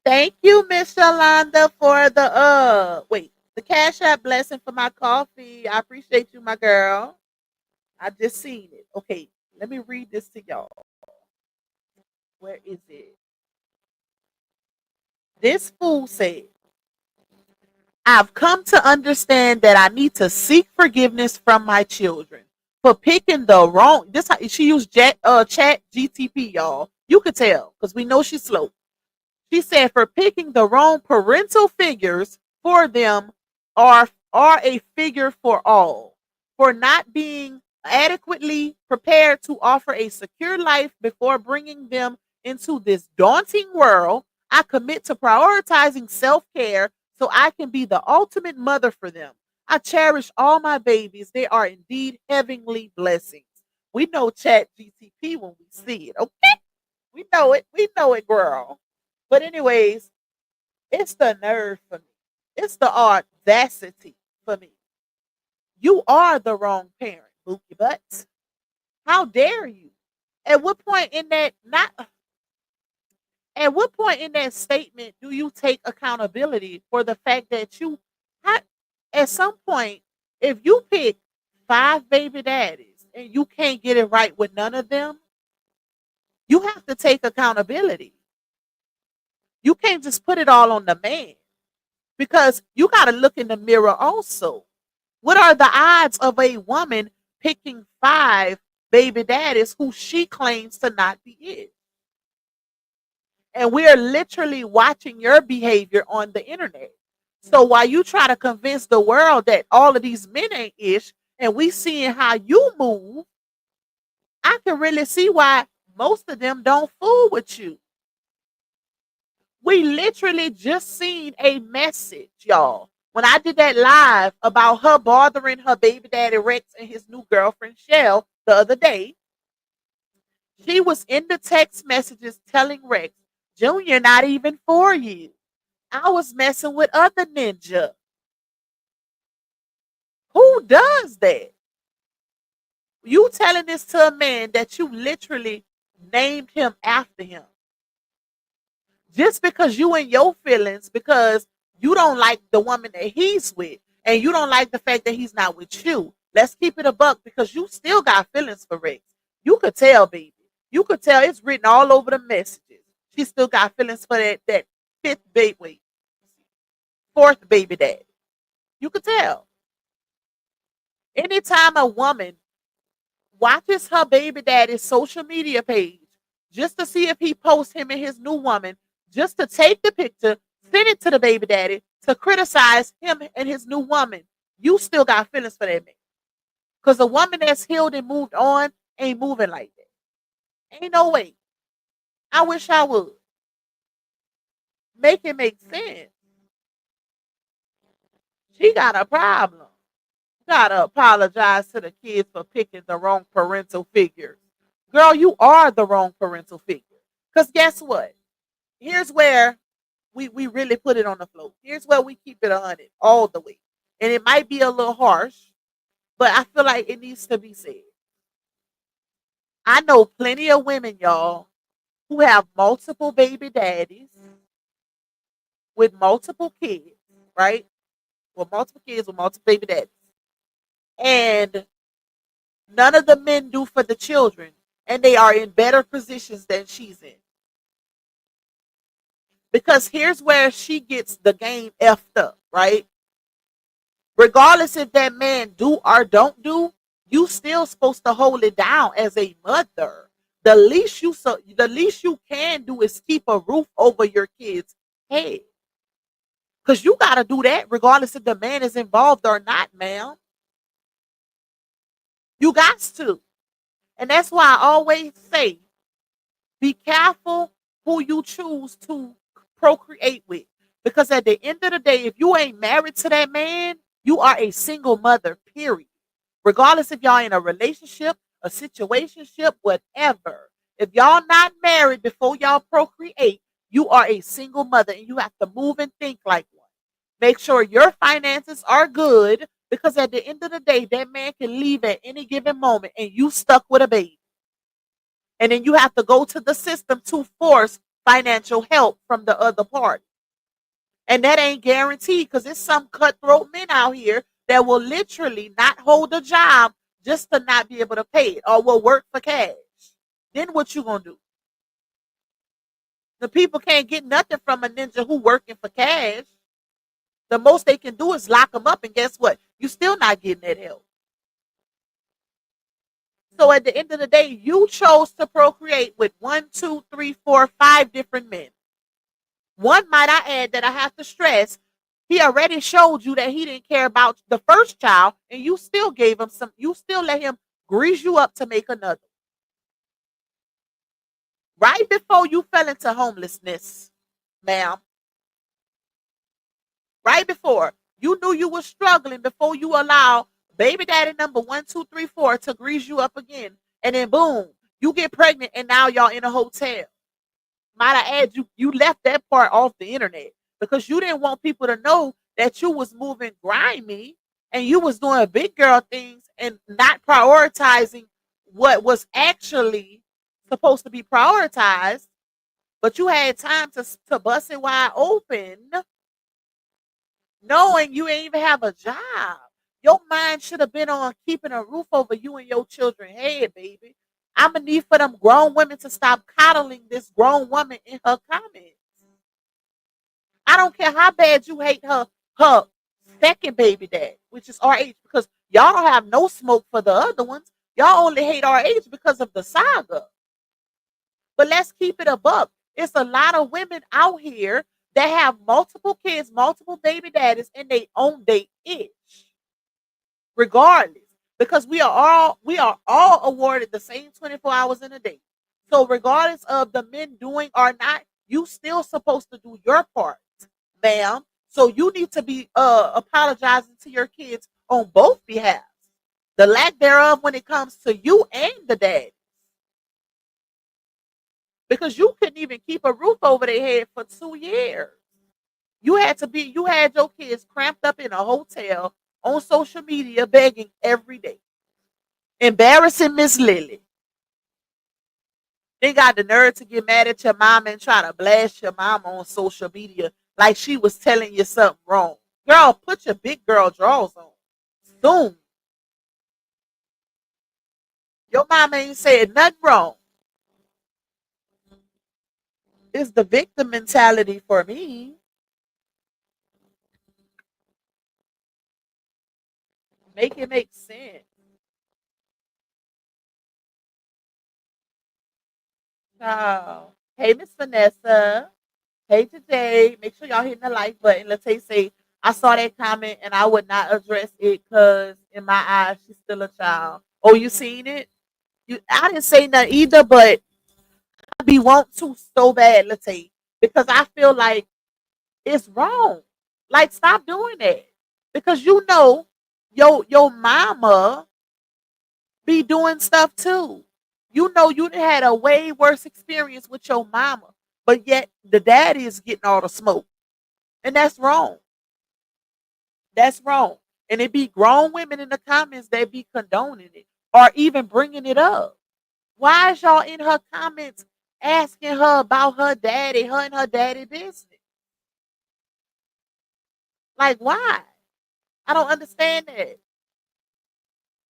Thank you, Miss Yolanda, for the Cash App blessing for my coffee. I appreciate you, my girl. I just seen it. Okay, let me read this to y'all. Where is it? This fool said, I've come to understand that I need to seek forgiveness from my children for picking the wrong. She used chat GTP, y'all. You could tell because we know she's slow. She said, for picking the wrong parental figures for them, are a figure for all, for not being adequately prepared to offer a secure life before bringing them into this daunting world. I commit to prioritizing self-care so I can be the ultimate mother for them. I cherish all my babies. They are indeed heavenly blessings. We know Chat GTP when we see it. Okay? We know it. We know it, girl. But anyways, it's the nerve for me. It's the audacity for me. You are the wrong parent, Bookie Butts. How dare you? At what point in that not at what point in that statement do you take accountability for the fact that at some point, if you pick 5 baby daddies and you can't get it right with none of them, you have to take accountability. You can't just put it all on the man, because you got to look in the mirror also. What are the odds of a woman picking 5 baby daddies who she claims to not be it? And we are literally watching your behavior on the internet. So while you try to convince the world that all of these men ain't ish, and we seeing how you move, I can really see why most of them don't fool with you. We literally just seen a message, y'all. When I did that live about her bothering her baby daddy Rex and his new girlfriend Shell the other day, she was in the text messages telling Rex, Junior not even for you. I was messing with other ninja. Who does that? You telling this to a man that you literally named him after him. Just because you in your feelings, because you don't like the woman that he's with, and you don't like the fact that he's not with you. Let's keep it a buck because you still got feelings for Rex. You could tell, baby. You could tell it's written all over the messages. She still got feelings for that fifth baby, wait, fourth baby daddy. You could tell. Anytime a woman watches her baby daddy's social media page just to see if he posts him and his new woman, just to take the picture, send it to the baby daddy to criticize him and his new woman, you still got feelings for that man. Because a woman that's healed and moved on ain't moving like that. Ain't no way. I wish I would. Make it make sense. She got a problem. Gotta apologize to the kids for picking the wrong parental figure. Girl, you are the wrong parental figure. Because guess what? Here's where we really put it on the floor. Here's where we keep it 100 all the way. And it might be a little harsh, but I feel like it needs to be said. I know plenty of women, y'all, who have multiple baby daddies with multiple kids, right? With multiple kids with multiple baby daddies. And none of the men do for the children. And they are in better positions than she's in. Because here's where she gets the game effed up, right? Regardless if that man do or don't do, you still supposed to hold it down as a mother. The least you can do is keep a roof over your kids' head. Because you gotta do that regardless if the man is involved or not, ma'am. You got to. And that's why I always say be careful who you choose to procreate with. Because at the end of the day, if you ain't married to that man, you are a single mother, period. Regardless if y'all in a relationship, a situationship, whatever. If y'all not married before y'all procreate, you are a single mother and you have to move and think like one. Make sure your finances are good because at the end of the day, that man can leave at any given moment and you stuck with a baby. And then you have to go to the system to force financial help from the other party. And that ain't guaranteed because there's some cutthroat men out here that will literally not hold a job just to not be able to pay it or will work for cash. Then what you gonna do? The people can't get nothing from a ninja who working for cash. The most they can do is lock them up, and guess what? You still not getting that help. So at the end of the day, you chose to procreate with 1, 2, 3, 4, 5 different men. One, might I add, that I have to stress, he already showed you that he didn't care about the first child, and you still gave him some, you still let him grease you up to make another. Right before you fell into homelessness, ma'am. Right before. You knew you were struggling before you allow baby daddy number 1, 2, 3, 4 to grease you up again. And then boom, you get pregnant and now y'all in a hotel. Might I add, you left that part off the internet because you didn't want people to know that you was moving grimy and you was doing big girl things and not prioritizing what was actually supposed to be prioritized. But you had time to bust it wide open, knowing you ain't even have a job. Your mind should have been on keeping a roof over you and your children's head, baby. I'm gonna need for them grown women to stop coddling this grown woman in her comments. I don't care how bad you hate her second baby dad, which is RH, because y'all don't have no smoke for the other ones. Y'all only hate RH because of the saga. But let's keep it a buck. It's a lot of women out here that have multiple kids, multiple baby daddies, and they own they itch. Regardless. Because we are all awarded the same 24 hours in a day. So regardless of the men doing or not, you still supposed to do your part, ma'am. So you need to be apologizing to your kids on both behalves. The lack thereof when it comes to you and the dad. Because you couldn't even keep a roof over their head for 2 years. You had your kids cramped up in a hotel on social media begging every day. Embarrassing Miss Lily. They got the nerve to get mad at your mama and try to blast your mama on social media like she was telling you something wrong. Girl, put your big girl drawers on. Soon. Your mama ain't said nothing wrong. It's the victim mentality for me. Make it make sense. Oh. Hey, Miss Vanessa. Hey, today. Make sure y'all hitting the like button. Let's say, I saw that comment and I would not address it because in my eyes, she's still a child. Oh, you seen it? I didn't say nothing either, but I be want to so bad, let's say, because I feel like it's wrong. Like, stop doing that. Because your mama be doing stuff too. You had a way worse experience with your mama, but yet the daddy is getting all the smoke. And that's wrong. That's wrong. And it be grown women in the comments that be condoning it or even bringing it up. Why is y'all in her comments asking her about her and her daddy business? Like, why? I don't understand that.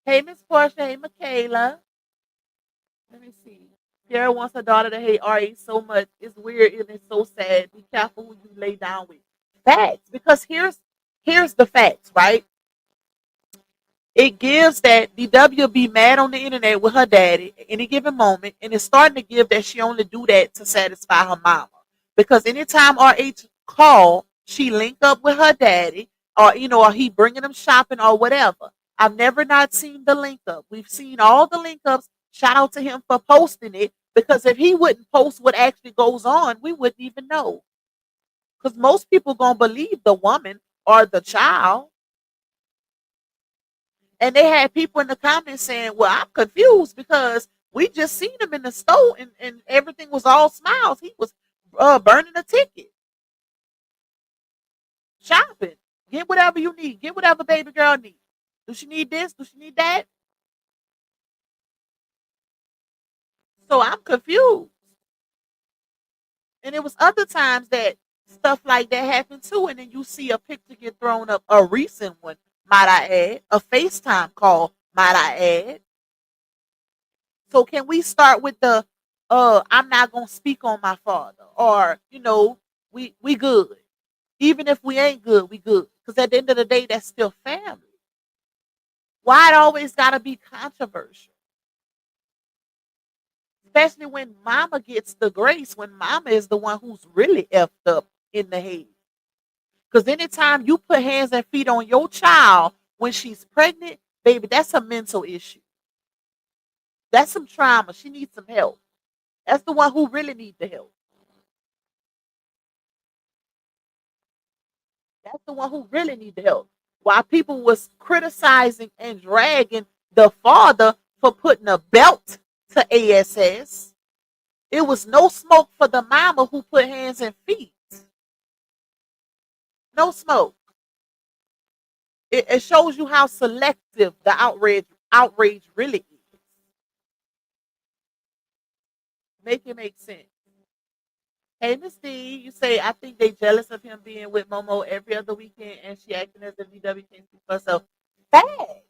Hey, Miss Portia. Hey, Michaela. Let me see. Sarah wants her daughter to hate RA so much. It's weird and it's so sad. Be careful who you lay down with. Facts. Because here's the facts, right? It gives that DW be mad on the internet with her daddy any given moment, and it's starting to give that she only do that to satisfy her mama. Because anytime RH call, she link up with her daddy, or he bringing them shopping or whatever. I've never not seen the link up. We've seen all the link ups. Shout out to him for posting it because if he wouldn't post what actually goes on, we wouldn't even know. Because most people gonna believe the woman or the child. And they had people in the comments saying, well, I'm confused because we just seen him in the store and everything was all smiles. He was burning a ticket, shopping. Get whatever you need. Get whatever baby girl needs. Do she need this? Do she need that? So I'm confused. And it was other times that stuff like that happened too. And then you see a picture get thrown up, a recent one, might I add, a FaceTime call, might I add. So can we start with the I'm not gonna speak on my father or we good. Even if we ain't good, we good. Because at the end of the day, that's still family. Why it always gotta be controversial? Especially when mama gets the grace, when mama is the one who's really effed up in the head. Because anytime you put hands and feet on your child when she's pregnant, baby, that's a mental issue. That's some trauma. She needs some help. That's the one who really needs the help. That's the one who really need the help. While people was criticizing and dragging the father for putting a belt to ASS, it was no smoke for the mama who put hands and feet. No smoke. It shows you how selective the outrage really is. Make it make sense. Hey, Miss D, you say I think they jealous of him being with Momo every other weekend and she acting as if VW can't speak for herself. Bad.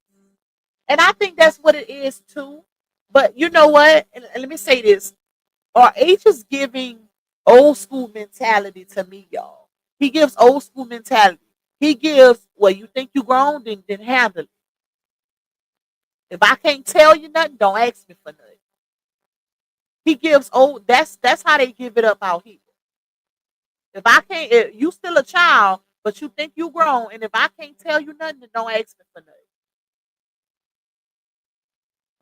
And I think that's what it is too. But you know what? And let me say this. RH is giving old school mentality to me, y'all. He gives old school mentality. He gives, well, you think you grown, then handle it. If I can't tell you nothing, don't ask me for nothing. He gives old, that's how they give it up out here. If I can't, if you still a child, but you think you grown, and if I can't tell you nothing, then don't ask me for nothing.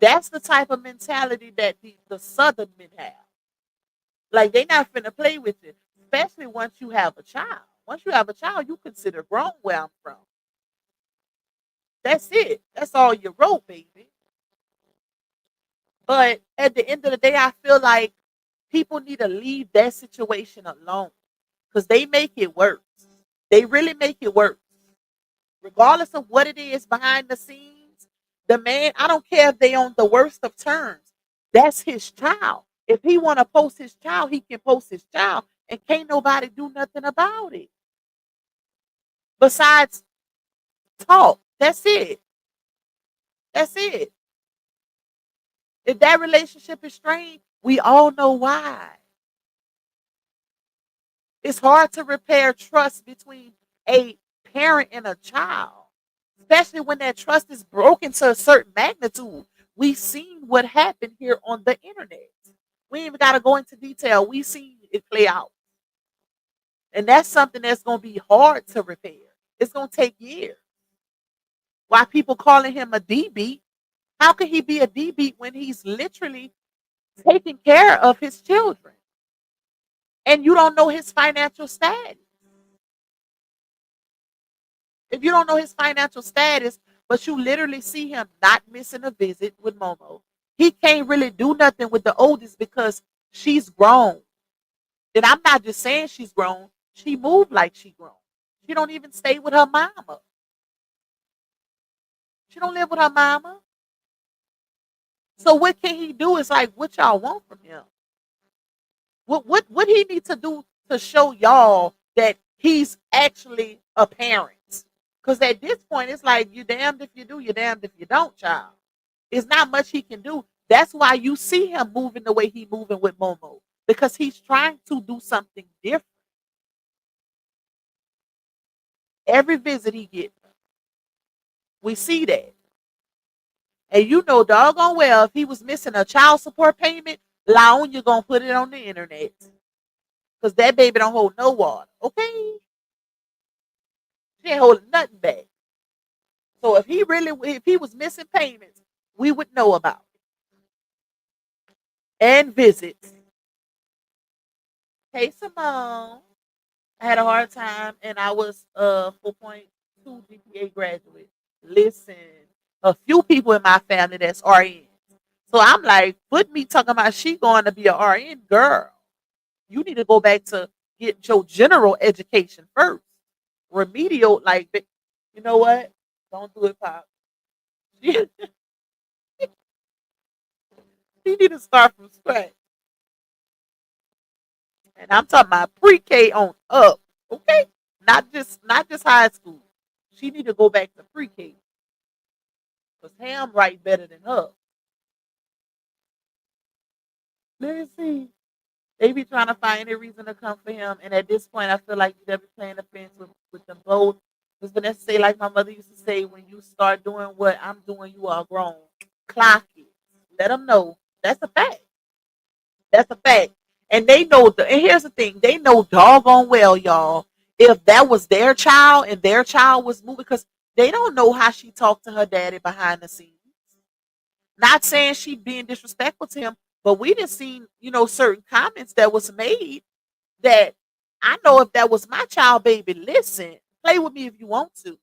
That's the type of mentality that the Southern men have. Like they not finna play with it, especially once you have a child. Once you have a child, you consider grown where I'm from. That's it. That's all you wrote, baby. But at the end of the day, I feel like people need to leave that situation alone because they make it worse. They really make it worse. Regardless of what it is behind the scenes, the man, I don't care if they on the worst of terms. That's his child. If he want to post his child, he can post his child and can't nobody do nothing about it. Besides talk. That's it. That's it. If that relationship is strained, we all know why. It's hard to repair trust between a parent and a child, especially when that trust is broken to a certain magnitude. We've seen what happened here on the internet. We ain't even got to go into detail. We've seen it play out. And that's something that's going to be hard to repair. It's going to take years. Why people calling him a DB? How can he be a DB when he's literally taking care of his children? And you don't know his financial status. If you don't know his financial status, but you literally see him not missing a visit with Momo, he can't really do nothing with the oldest because she's grown. And I'm not just saying she's grown. She moved like she grown. She don't even stay with her mama. She don't live with her mama. So what can he do? Is like what y'all want from him. What he need to do to show y'all that he's actually a parent? Because at this point, it's like you damned if you do, you damned if you don't, child. It's not much he can do. That's why you see him moving the way he moving with Momo. Because he's trying to do something different. Every visit he gets, we see that. And you know doggone well if he was missing a child support payment, Laon, you're gonna put it on the internet. Because that baby don't hold no water. Okay? She ain't holding nothing back. So if he was missing payments, we would know about it. And visits. Hey Simone. I had a hard time and I was 4.2 GPA graduate. Listen, a few people in my family that's RN. So I'm like, Footmeat talking about she going to be a RN girl. You need to go back to get your general education first. Remedial, like, you know what? Don't do it, Pop. She need to start from scratch. And I'm talking about pre-K on up. Okay? Not just high school. She need to go back to pre-K. Because Ham write better than her. Let's see. They be trying to find any reason to come for him. And at this point, I feel like they'll be playing the fence with them both. Because Vanessa say, like my mother used to say, when you start doing what I'm doing, you are grown. Clock it. Let them know. That's a fact. That's a fact. And they know, and here's the thing, they know doggone well, y'all, if that was their child and their child was moving, because they don't know how she talked to her daddy behind the scenes. Not saying she being disrespectful to him, but we didn't see, certain comments that was made that I know if that was my child, baby, listen, play with me if you want to.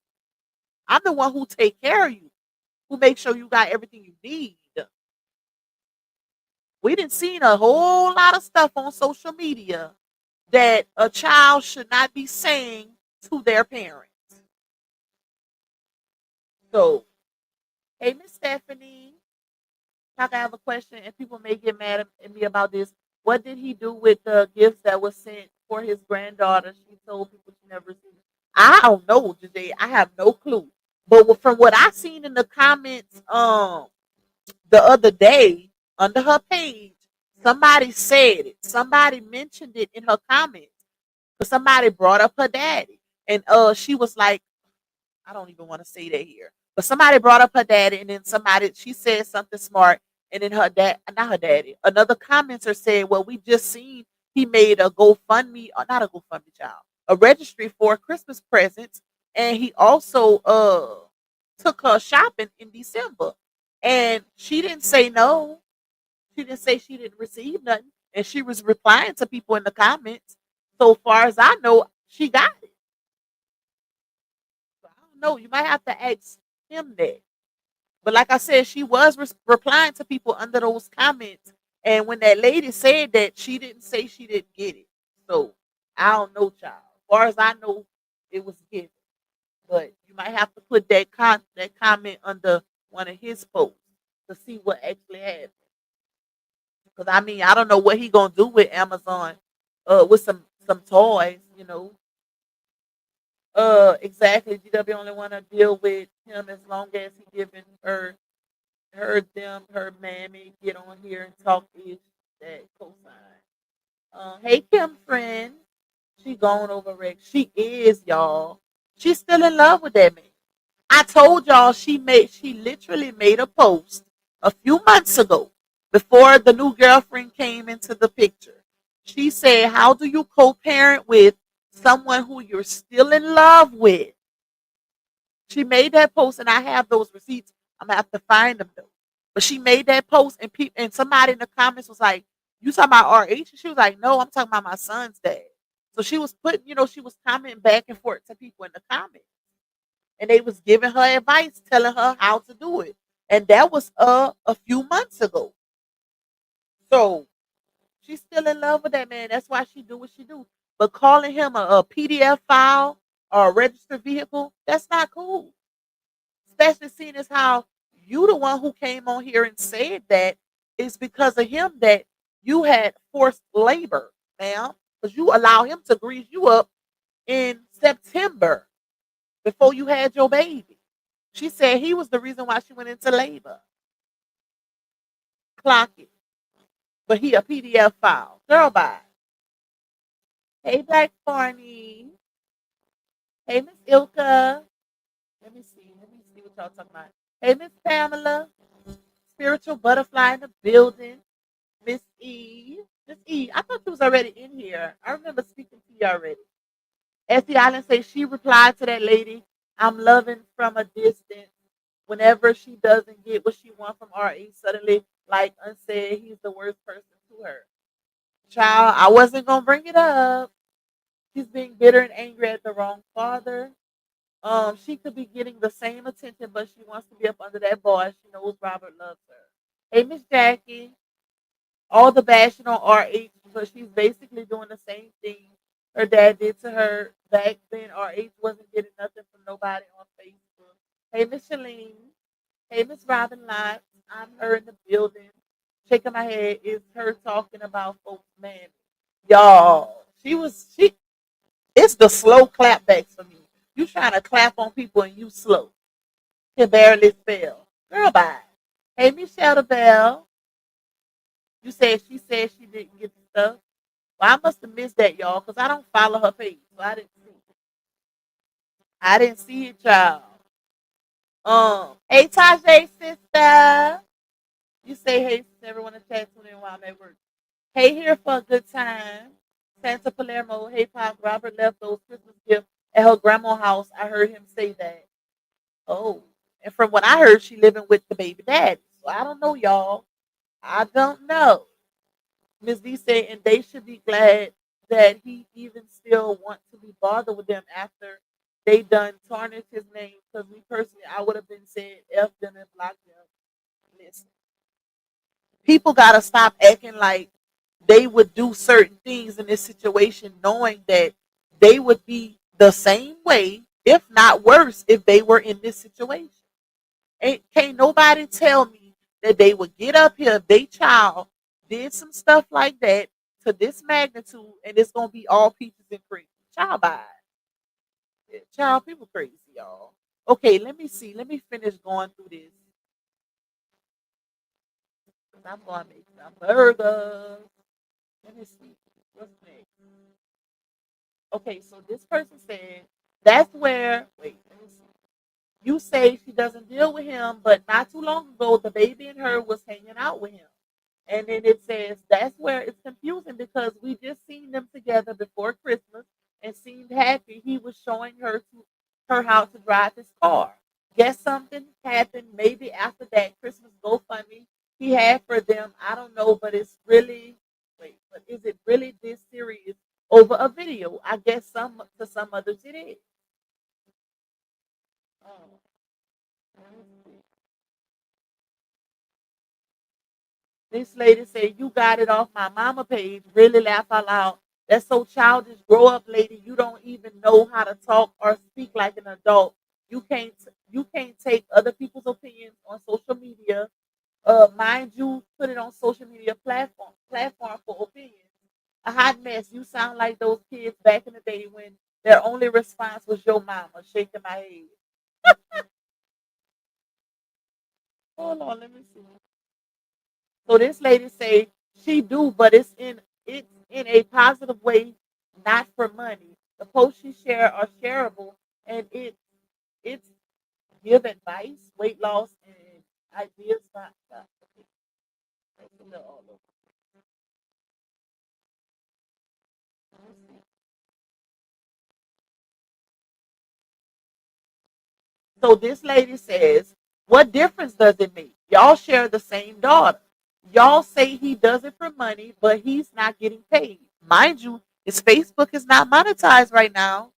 I'm the one who take care of you, who make sure you got everything you need. We didn't see a whole lot of stuff on social media that a child should not be saying to their parents. So, hey, Miss Stephanie, I have a question, and people may get mad at me about this. What did he do with the gifts that was sent for his granddaughter? She told people she never seen. I don't know, Jade. I have no clue. But from what I seen in the comments, the other day under her page, somebody said it. Somebody mentioned it in her comments. But somebody brought up her daddy, and she was like, I don't even want to say that here. But somebody brought up her daddy, and then she said something smart, and then her dad, not her daddy, another commenter said, well, we just seen he made a GoFundMe, or not a GoFundMe, child, a registry for Christmas presents, and he also took her shopping in December. And she didn't say no. She didn't say she didn't receive nothing. And she was replying to people in the comments. So far as I know, she got it. know. You might have to ask him that. But like I said, she was replying to people under those comments. And when that lady said that, she didn't say she didn't get it. So I don't know, child. As far as I know, it was given. But you might have to put that comment under one of his posts to see what actually happened. Because I mean, I don't know what he gonna do with Amazon, with some toys, you know. Exactly. GW only want to deal with him as long as he giving her mammy get on here and talk ish that cosign. Hey Kim friend, she gone over Rex. She is y'all. She's still in love with that man. I told y'all she literally made a post a few months ago before the new girlfriend came into the picture. She said, "How do you co-parent with someone who you're still in love with?" She made that post, and I have those receipts. I'm gonna have to find them though. But she made that post, and somebody in the comments was like, "You talking about RH?" And she was like, "No, I'm talking about my son's dad." So she was putting, she was commenting back and forth to people in the comments, and they was giving her advice, telling her how to do it. And that was a few months ago. So she's still in love with that man. That's why she do what she do. But calling him a PDF file or a registered vehicle, that's not cool. Especially seeing as how you the one who came on here and said that it's because of him that you had forced labor, ma'am. Because you allow him to grease you up in September before you had your baby. She said he was the reason why she went into labor. Clock it. But he a PDF file. Girl, bye. Hey, Black Barney. Hey, Miss Ilka. Let me see. Let me see what y'all talking about. Hey, Miss Pamela. Spiritual butterfly in the building. Miss E. Miss E. I thought you was already in here. I remember speaking to you already. Essie Island says she replied to that lady, "I'm loving from a distance." Whenever she doesn't get what she wants from RE, suddenly, like unsaid, he's the worst person to her. Child, I wasn't gonna bring it up. She's being bitter and angry at the wrong father. She could be getting the same attention, but she wants to be up under that boy. She knows Robert loves her. Hey, Miss Jackie, all the bashing on RH, but she's basically doing the same thing her dad did to her back then. RH wasn't getting nothing from nobody on Facebook. Hey, Miss Shalene. Hey, Miss Robin Lott. I'm her in the building. Shaking my head is her talking about folks, man. Y'all, she. It's the slow clapbacks for me. You trying to clap on people and you slow. Can barely spell. Girl, bye. Hey, Michelle the Bell. She said she didn't get the stuff. Well, I must have missed that, y'all, because I don't follow her page. So I didn't see it. I didn't see it, y'all. Hey, Tajay, sister. You say hey to everyone in chat tuning in while I'm at work. Hey, here for a good time. Santa Palermo, hey, Pop. Robert left those Christmas gifts at her grandma's house. I heard him say that. Oh, and from what I heard, she living with the baby daddy. So I don't know, y'all. I don't know. Miss V said, and they should be glad that he even still wants to be bothered with them after they done tarnished his name. Because me personally, I would have been saying F them and block them. Listen, people gotta stop acting like they would do certain things in this situation, knowing that they would be the same way, if not worse, if they were in this situation. Can't nobody tell me that they would get up here if they child did some stuff like that to this magnitude and it's gonna be all peaches and cream. Child by child, people crazy, y'all. Okay, let me see. Let me finish going through this. I'm gonna make some burgers. Let me see. What's next? Okay, so this person said that's where wait, let me see. You say she doesn't deal with him, but not too long ago the baby and her was hanging out with him. And then it says that's where it's confusing because we just seen them together before Christmas and seemed happy. He was showing her how to drive his car. Guess something happened maybe after that Christmas GoFundMe he had for them. I don't know, but it's really but is it really this serious over a video? I guess some to some others it is. Oh, let me see. This lady said, "You got it off my mama page." Really laugh out loud. That's so childish. Grow up, lady. You don't even know how to talk or speak like an adult. You can't take other people's opinions on social media. Mind you, put it on social media platform for opinions. A hot mess. You sound like those kids back in the day when their only response was "Your mama," shaking my head. Hold on, let me see. So this lady say she do, but it's in a positive way, not for money. The posts she share are shareable, and it's give advice, weight loss, and ideas. Not okay, that's a little all over. So this lady says, "What difference does it make? Y'all share the same daughter. Y'all say he does it for money, but he's not getting paid. Mind you, his Facebook is not monetized right now.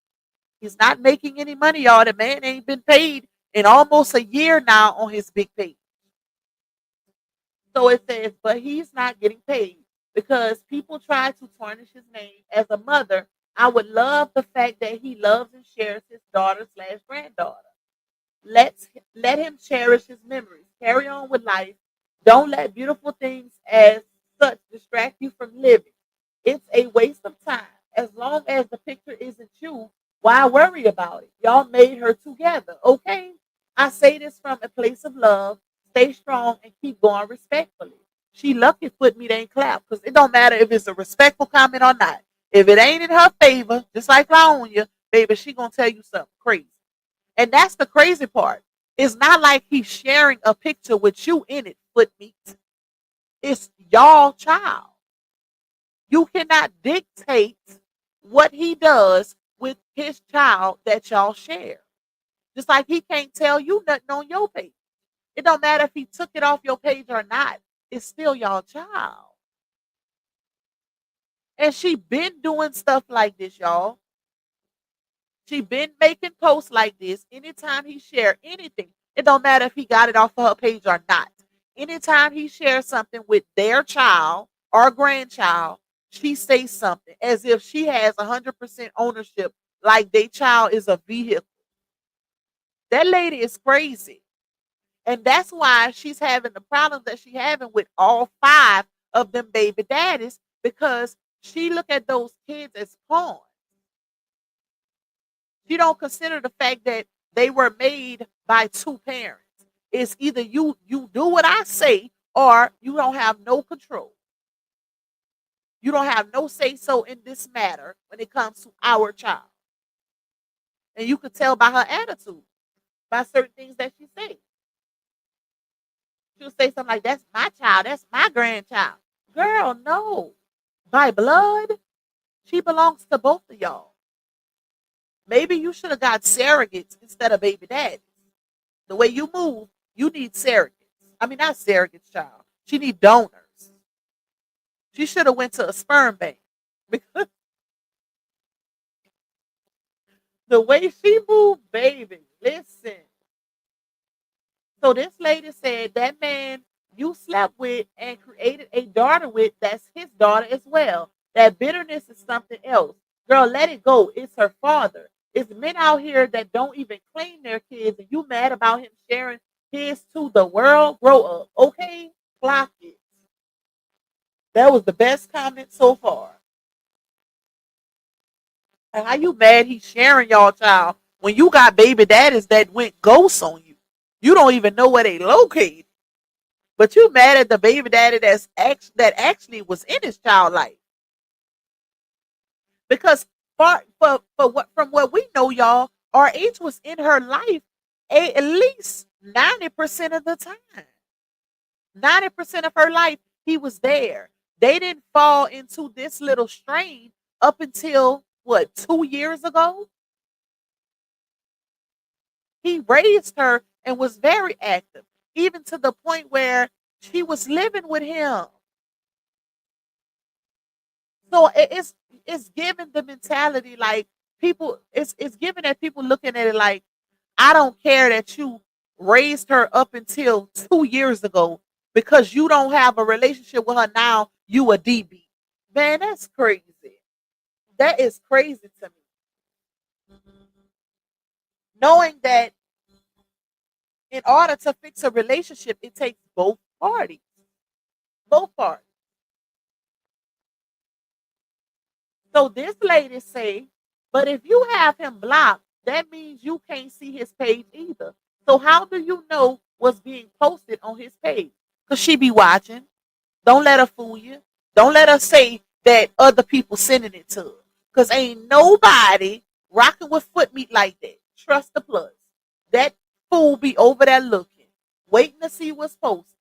He's not making any money, y'all. The man ain't been paid in almost a year now on his big page." So it says, but he's not getting paid because people try to tarnish his name as a mother. I would love the fact that he loves and shares his daughter slash granddaughter. Let's let him cherish his memories. Carry on with life. Don't let beautiful things as such distract you from living. It's a waste of time. As long as the picture isn't you, why worry about it? Y'all made her together, okay? I say this from a place of love. Stay strong and keep going respectfully. She lucky Footmeat ain't clap because it don't matter if it's a respectful comment or not. If it ain't in her favor, just like Laonia, baby, she gonna tell you something crazy. And that's the crazy part. It's not like he's sharing a picture with you in it, Footmeat. It's y'all child. You cannot dictate what he does with his child that y'all share. Just like he can't tell you nothing on your page. It don't matter if he took it off your page or not. It's still y'all child. And she been doing stuff like this, y'all. She been making posts like this. Anytime he share anything, it don't matter if he got it off of her page or not. Anytime he shares something with their child or grandchild, she says something as if she has 100% ownership, like their child is a vehicle. That lady is crazy. And that's why she's having the problems that she's having with all five of them baby daddies because she look at those kids as pawns. She don't consider the fact that they were made by two parents. It's either you do what I say or you don't have no control. You don't have no say so in this matter when it comes to our child. And you could tell by her attitude, by certain things that she says. She'll say something like, "That's my child, that's my grandchild." Girl, no. By blood, she belongs to both of y'all. Maybe you should have got surrogates instead of baby daddies. The way you move, you need surrogates. I mean, not surrogates, child. She need donors. She should have went to a sperm bank because the way she moved, baby. Listen. So this lady said that man you slept with and created a daughter with, that's his daughter as well. That bitterness is something else. Girl, let it go. It's her father. It's men out here that don't even claim their kids, and you mad about him sharing his to the world. Grow up, okay? Clock it. That was the best comment so far. And how you mad he's sharing y'all child when you got baby daddies that went ghosts on you? You don't even know where they located. But you mad at the baby daddy that actually was in his child life. Because for what from what we know, y'all, RH was in her life at least 90% of the time. 90% of her life, he was there. They didn't fall into this little strain up until what, 2 years ago? He raised her and was very active, even to the point where she was living with him. So it's giving the mentality like people it's giving that people looking at it like I don't care that you raised her up until 2 years ago because you don't have a relationship with her now. You a DB. Man, that's crazy. That is crazy to me. Knowing that in order to fix a relationship, it takes both parties. Both parties. So this lady say, but if you have him blocked, that means you can't see his page either. So how do you know what's being posted on his page? Because she be watching. Don't let her fool you. Don't let her say that other people sending it to her. Because ain't nobody rocking with Footmeat like that. Trust the plus. That fool be over there looking, waiting to see what's posted.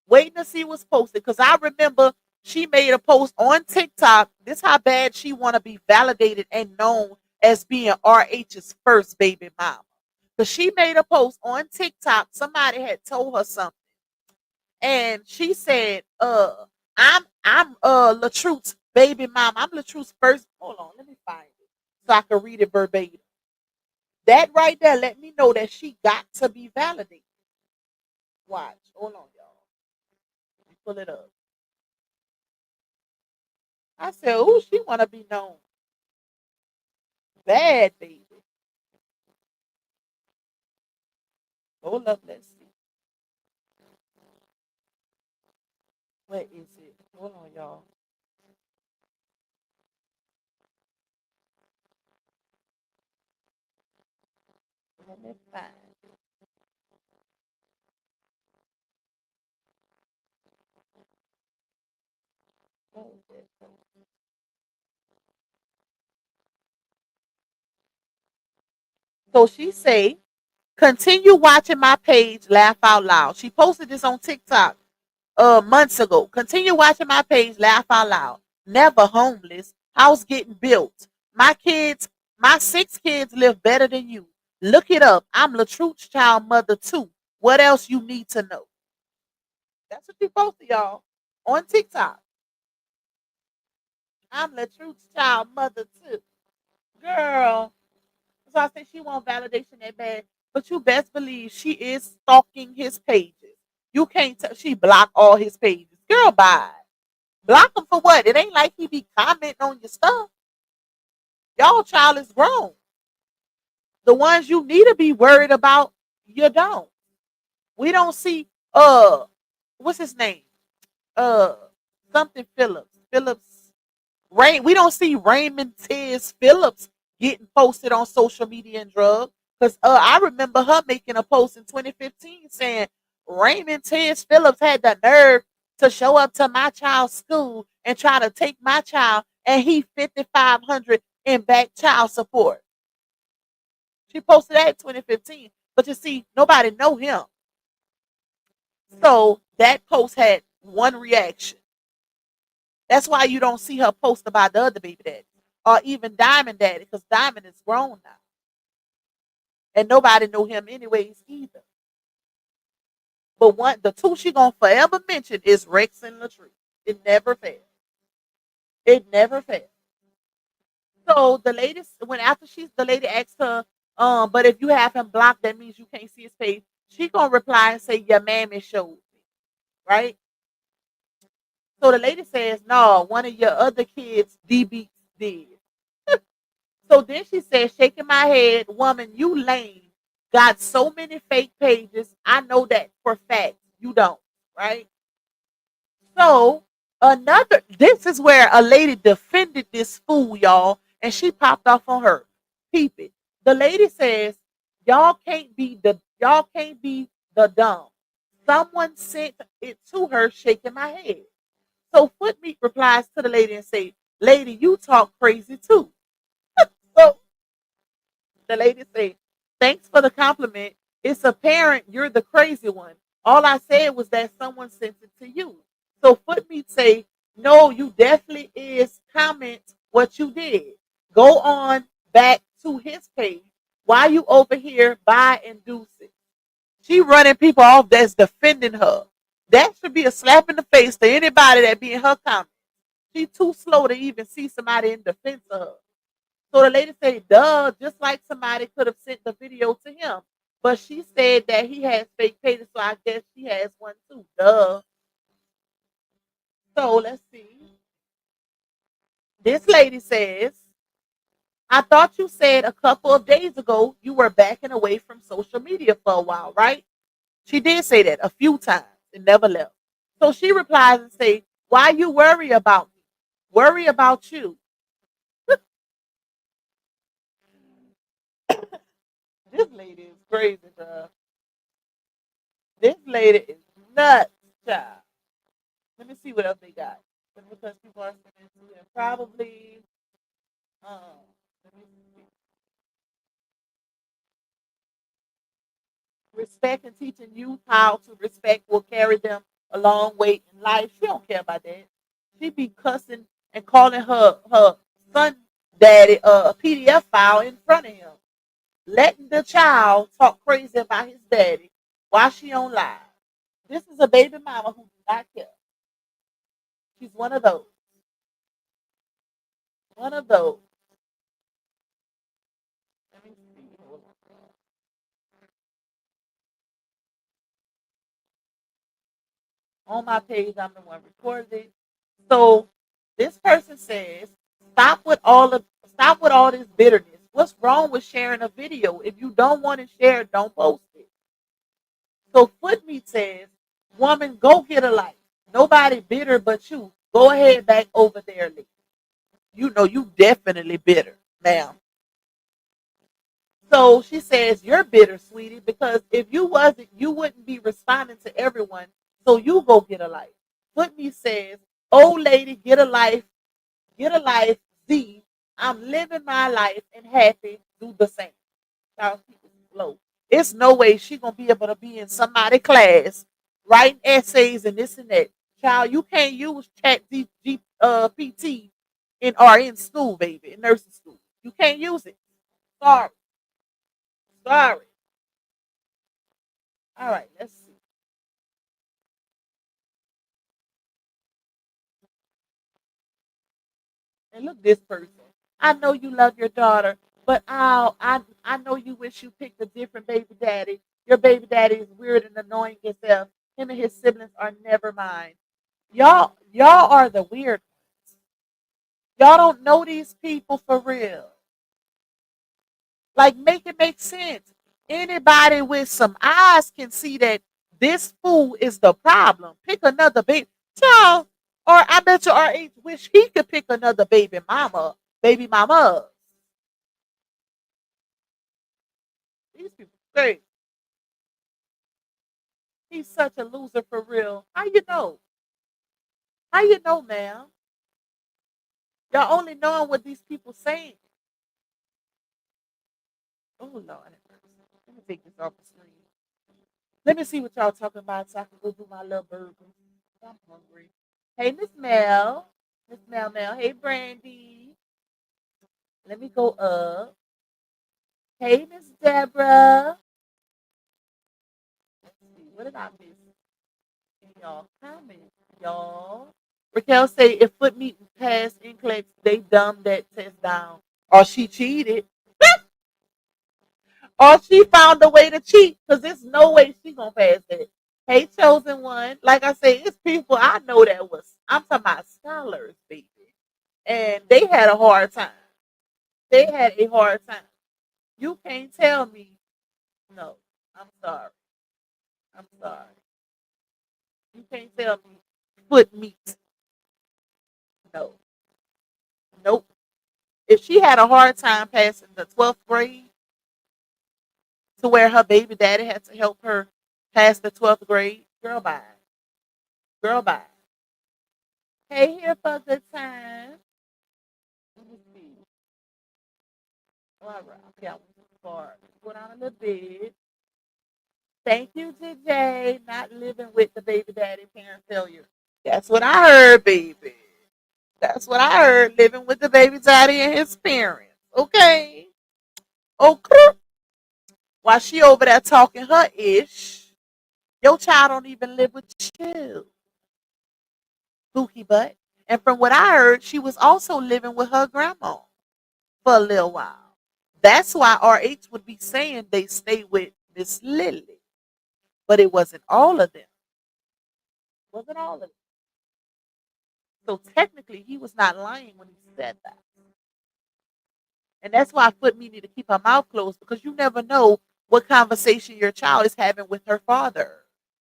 Waiting to see what's posted. Because I remember she made a post on TikTok. This how bad she want to be validated and known as being RH's first baby mama. Because she made a post on TikTok. Somebody had told her something. And she said, I'm Latruth's baby mama. I'm Latruth's first. Hold on, let me find it so I can read it verbatim. That right there let me know that she got to be validated. Watch. Hold on, y'all. Let me pull it up. I said, "Ooh, she wanna be known, bad baby." Hold up, let's see. What is it? Hold on, y'all. Let me find it. What is it? So she say, "Continue watching my page, laugh out loud." She posted this on TikTok months ago. "Continue watching my page, laugh out loud. Never homeless. House getting built. My kids, my 6 kids live better than you. Look it up. I'm Latruth's child mother too. What else you need to know?" That's what she posted, y'all, on TikTok. "I'm Latruth's child mother too." Girl. So I said she want validation that bad. But you best believe she is stalking his pages. You can't tell she blocked all his pages. Girl, bye. Block him for what? It ain't like he be commenting on your stuff. Y'all child is grown. The ones you need to be worried about, you don't. We don't see what's his name? Uh Something Phillips. We don't see Raymond Tiz Phillips getting posted on social media and drugs. Because I remember her making a post in 2015 saying Raymond Tiz Phillips had the nerve to show up to my child's school and try to take my child, and he 5,500 in back child support. She posted that in 2015. But you see, nobody know him. So that post had one reaction. That's why you don't see her post about the other baby daddy or even Diamond Daddy, because Diamond is grown now. And nobody know him anyways either. But the two she gonna forever mention is Rex and Latrice. It never fails. It never fails. So the lady, when after the lady asked her, but if you have him blocked, that means you can't see his face. She gonna reply and say, your mammy showed me, right? So the lady says, no, one of your other kids, DB, did. So then she said, shaking my head, woman, you lame. Got so many fake pages. I know that for fact. You don't, right? So this is where a lady defended this fool, y'all, and she popped off on her. Peep it. The lady says, y'all can't be the dumb. Someone sent it to her, shaking my head. So Footmeat replies to the lady and say, lady, you talk crazy too. So the lady said, thanks for the compliment. It's apparent you're the crazy one. All I said was that someone sent it to you. So Footmeat say, no, you definitely is comment what you did. Go on back to his page. Why you over here buy and do it? She running people off that's defending her. That should be a slap in the face to anybody that be in her comments. She too slow to even see somebody in defense of her. So the lady said, duh, just like somebody could have sent the video to him. But she said that he has fake pages, so I guess she has one too. Duh. So let's see. This lady says, I thought you said a couple of days ago you were backing away from social media for a while, right? She did say that a few times and never left. So she replies and say, why you worry about me? Worry about you. This lady is crazy, bro. This lady is nuts, child. Let me see what else they got. Because people are sending to them. Probably, let me see. Respect and teaching youth how to respect will carry them a long way in life. She don't care about that. She be cussing and calling her son daddy a PDF file in front of him, letting the child talk crazy about his daddy while she on live. This is a baby mama who do not care. She's one of those. One of those. Let me see. On my page, I'm the one recording it. So this person says, stop with all this bitterness. What's wrong with sharing a video? If you don't want to share it, don't post it. So Footmeat says, woman, go get a life. Nobody bitter but you. Go ahead back over there, Lee. You know you definitely bitter, ma'am. So she says, you're bitter, sweetie, because if you wasn't, you wouldn't be responding to everyone. So you go get a life. Footmeat says, old lady, get a life, Z. I'm living my life and happy, do the same. Y'all keep it slow. It's no way she gonna be able to be in somebody's class writing essays and this and that. Child, you can't use PT in school, baby, in nursing school. You can't use it. Sorry. Sorry. All right, let's see. And look this person. I know you love your daughter, but I know you wish you picked a different baby daddy. Your baby daddy is weird and annoying himself. Him and his siblings are never mine. Y'all are the weird ones. Y'all don't know these people for real. Like make it make sense. Anybody with some eyes can see that this fool is the problem. Pick another baby. Child, or I bet you RH wish he could pick another baby mama. These people say he's such a loser for real. How you know? How you know, ma'am? Y'all only knowing what these people saying. Oh Lord, let me take this off the screen. Let me see what y'all talking about so I can go do my little burger. I'm hungry. Hey, Miss Mel. Miss Mel. Hey, Brandy. Let me go up. Hey, Miss Deborah. Let's see. What did I miss? In y'all comments, y'all. Raquel say if Footmeat passed NCLEX, they dumbed that test down. Or she cheated. Or she found a way to cheat. Because there's no way she gonna pass that. Hey, chosen one. Like I say, it's people I know that was, I'm talking about scholars, baby. And they had a hard time. They had a hard time. You can't tell me no. I'm sorry. I'm sorry. You can't tell me foot meat. No. Nope. If she had a hard time passing the 12th grade to where her baby daddy had to help her pass the 12th grade, girl, bye. Girl, bye. Hey, here for a good time. Let me see. All right. Okay, I went too far. Go down a little bit. Thank you, JJ. Not living with the baby daddy parent failure. That's what I heard, baby. That's what I heard. Living with the baby daddy and his parents. Okay. Okay. While she over there talking her ish, your child don't even live with you. Bookie butt. And from what I heard, she was also living with her grandma. for a little while. That's why RH would be saying they stay with Miss Lily. But it wasn't all of them. It wasn't all of them. So technically, he was not lying when he said that. And that's why Footmeat need to keep her mouth closed because you never know what conversation your child is having with her father.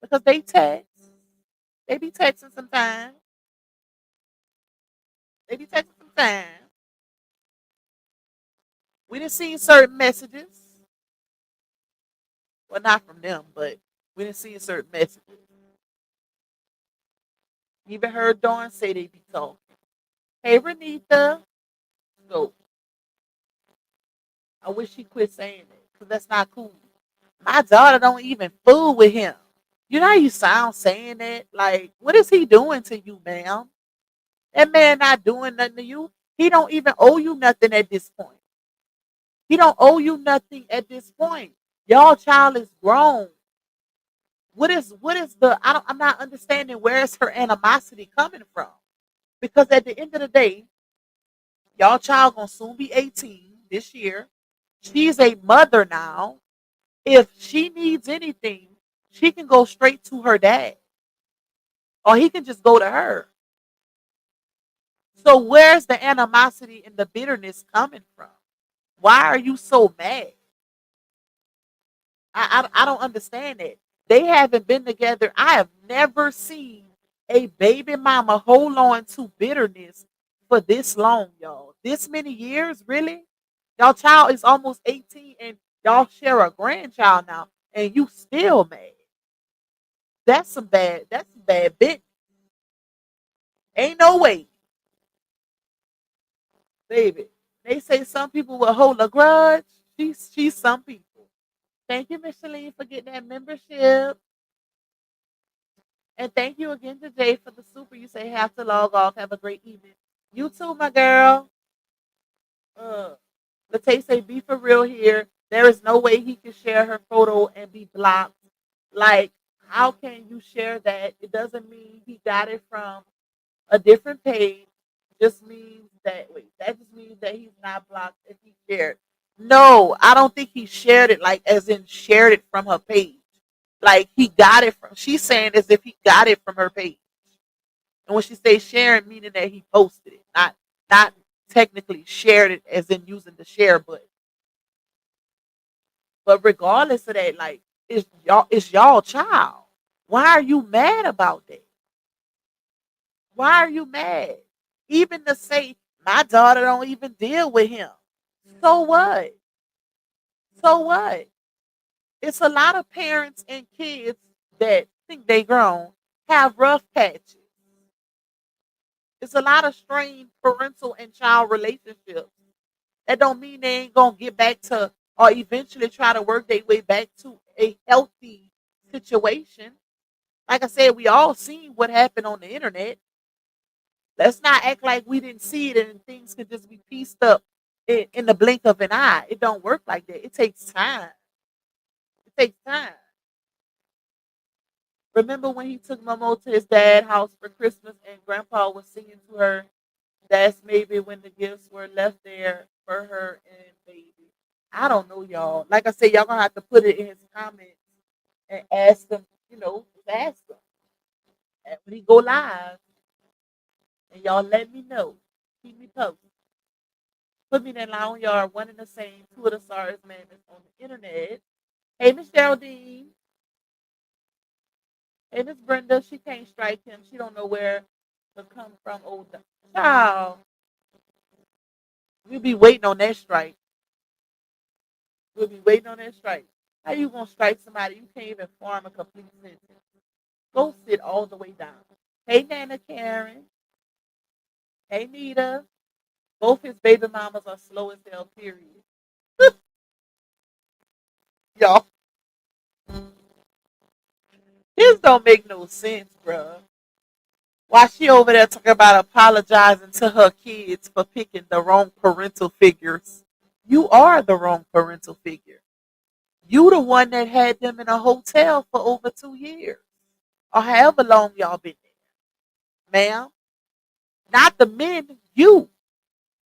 Because they text. They be texting sometimes. They be texting sometimes. We didn't see certain messages. Well, not from them, but we didn't see certain messages. Even heard Dawn say they be talking. Hey, Renita. So I wish she quit saying it because that's not cool. My daughter don't even fool with him. You know how you sound saying that? Like, what is he doing to you, ma'am? That man not doing nothing to you. He don't even owe you nothing at this point. He don't owe you nothing at this point. Y'all child is grown. What is the I'm not understanding where is her animosity coming from? Because at the end of the day, y'all child gonna soon be 18 this year. She's a mother now. If she needs anything, she can go straight to her dad. Or he can just go to her. So where's the animosity and the bitterness coming from? Why are you so mad? I don't understand it. They haven't been together. I have never seen a baby mama hold on to bitterness for this long, y'all. This many years, really? Y'all child is almost 18 and y'all share a grandchild now, and you still mad. That's some bad bit. Ain't no way, baby. They say some people will hold a grudge. She's some people. Thank you, Micheline, for getting that membership. And thank you again to Jay for the super. You say have to log off. Have a great evening. You too, my girl. Latae say be for real here. There is no way he can share her photo and be blocked. Like, how can you share that? It doesn't mean he got it from a different page. Just means that just means that he's not blocked if he shared. No, I don't think he shared it like as in shared it from her page. Like he got it from she's saying as if he got it from her page. And when she says sharing, meaning that he posted it, not technically shared it as in using the share button. But regardless of that, like it's y'all child. Why are you mad about that? Why are you mad? Even to say my daughter don't even deal with him. So what? So what? It's a lot of parents and kids that think they grown have rough patches. It's a lot of strained parental and child relationships. That don't mean they ain't gonna get back to or eventually try to work their way back to a healthy situation. Like I said, we all seen what happened on the internet. Let's not act like we didn't see it and things could just be pieced up in the blink of an eye. It don't work like that. It takes time. It takes time. Remember when he took Momo to his dad's house for Christmas and Grandpa was singing to her? That's maybe when the gifts were left there for her and baby. I don't know, y'all. Like I said, y'all gonna have to put it in his comments and ask him. Just ask him. And when he go live, and y'all let me know. Keep me posted. Put me in that line. Y'all are one and the same. Two of the sorriest man that's on the internet. Hey, Miss Geraldine. Hey, Miss Brenda. She can't strike him. She don't know where to come from. Oh, child. We'll be waiting on that strike. We'll be waiting on that strike. How you gonna strike somebody you can't even form a complete sentence? Go sit all the way down. Hey, Nana Karen. Hey, Nita. Both his baby mamas are slow as hell, period. Y'all, this don't make no sense, bruh. Why she over there talking about apologizing to her kids for picking the wrong parental figures? You are the wrong parental figure. You the one that had them in a hotel for over 2 years. Or however long y'all been there. Ma'am. Not the men, you.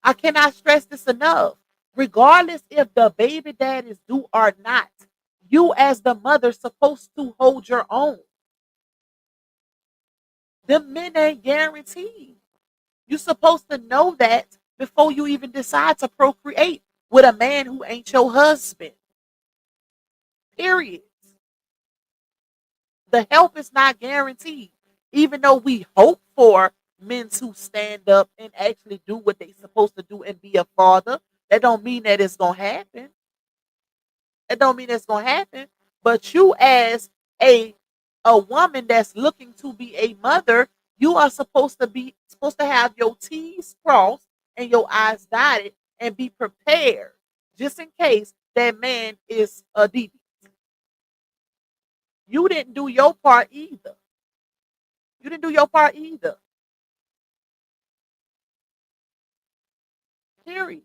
I cannot stress this enough. Regardless if the baby daddies do or not, you as the mother supposed to hold your own. The men ain't guaranteed. You're supposed to know that before you even decide to procreate with a man who ain't your husband. Period. The help is not guaranteed. Even though we hope for men to stand up and actually do what they're supposed to do and be a father, that don't mean that it's gonna happen. That don't mean it's gonna happen. But you as a a woman that's looking to be a mother, you are supposed to have your T's crossed and your I's dotted and be prepared just in case that man is a deviant. You didn't do your part either. You didn't do your part either. Period.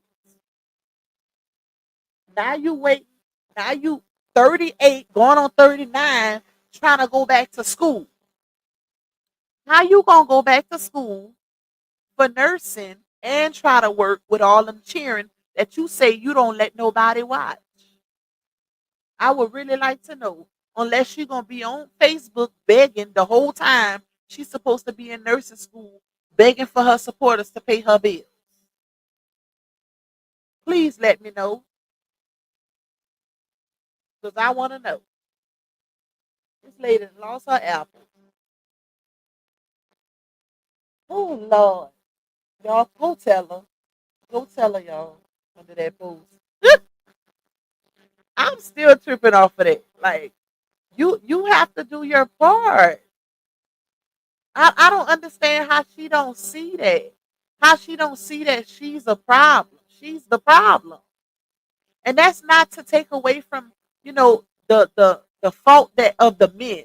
Now you wait. Now you 38, going on 39, trying to go back to school. How you gonna go back to school for nursing and try to work with all them cheering that you say you don't let nobody watch? I would really like to know. Unless you're gonna be on Facebook begging the whole time she's supposed to be in nursing school, begging for her supporters to pay her bills. Please let me know, because I want to know. This lady lost her apple. Oh Lord, y'all go tell her. Go tell her, y'all, under that post. I'm still tripping off of that. Like, you have to do your part. I don't understand how she don't see that. How she don't see that she's a problem. She's the problem. And that's not to take away from, the fault that of the men.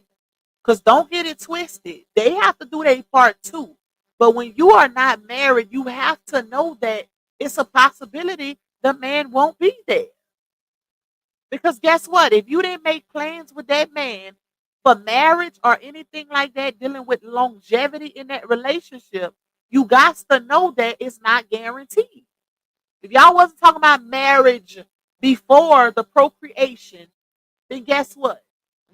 Because don't get it twisted. They have to do their part too. But when you are not married, you have to know that it's a possibility the man won't be there. Because guess what? If you didn't make plans with that man for marriage or anything like that, dealing with longevity in that relationship, you got to know that it's not guaranteed. If y'all wasn't talking about marriage before the procreation, then guess what?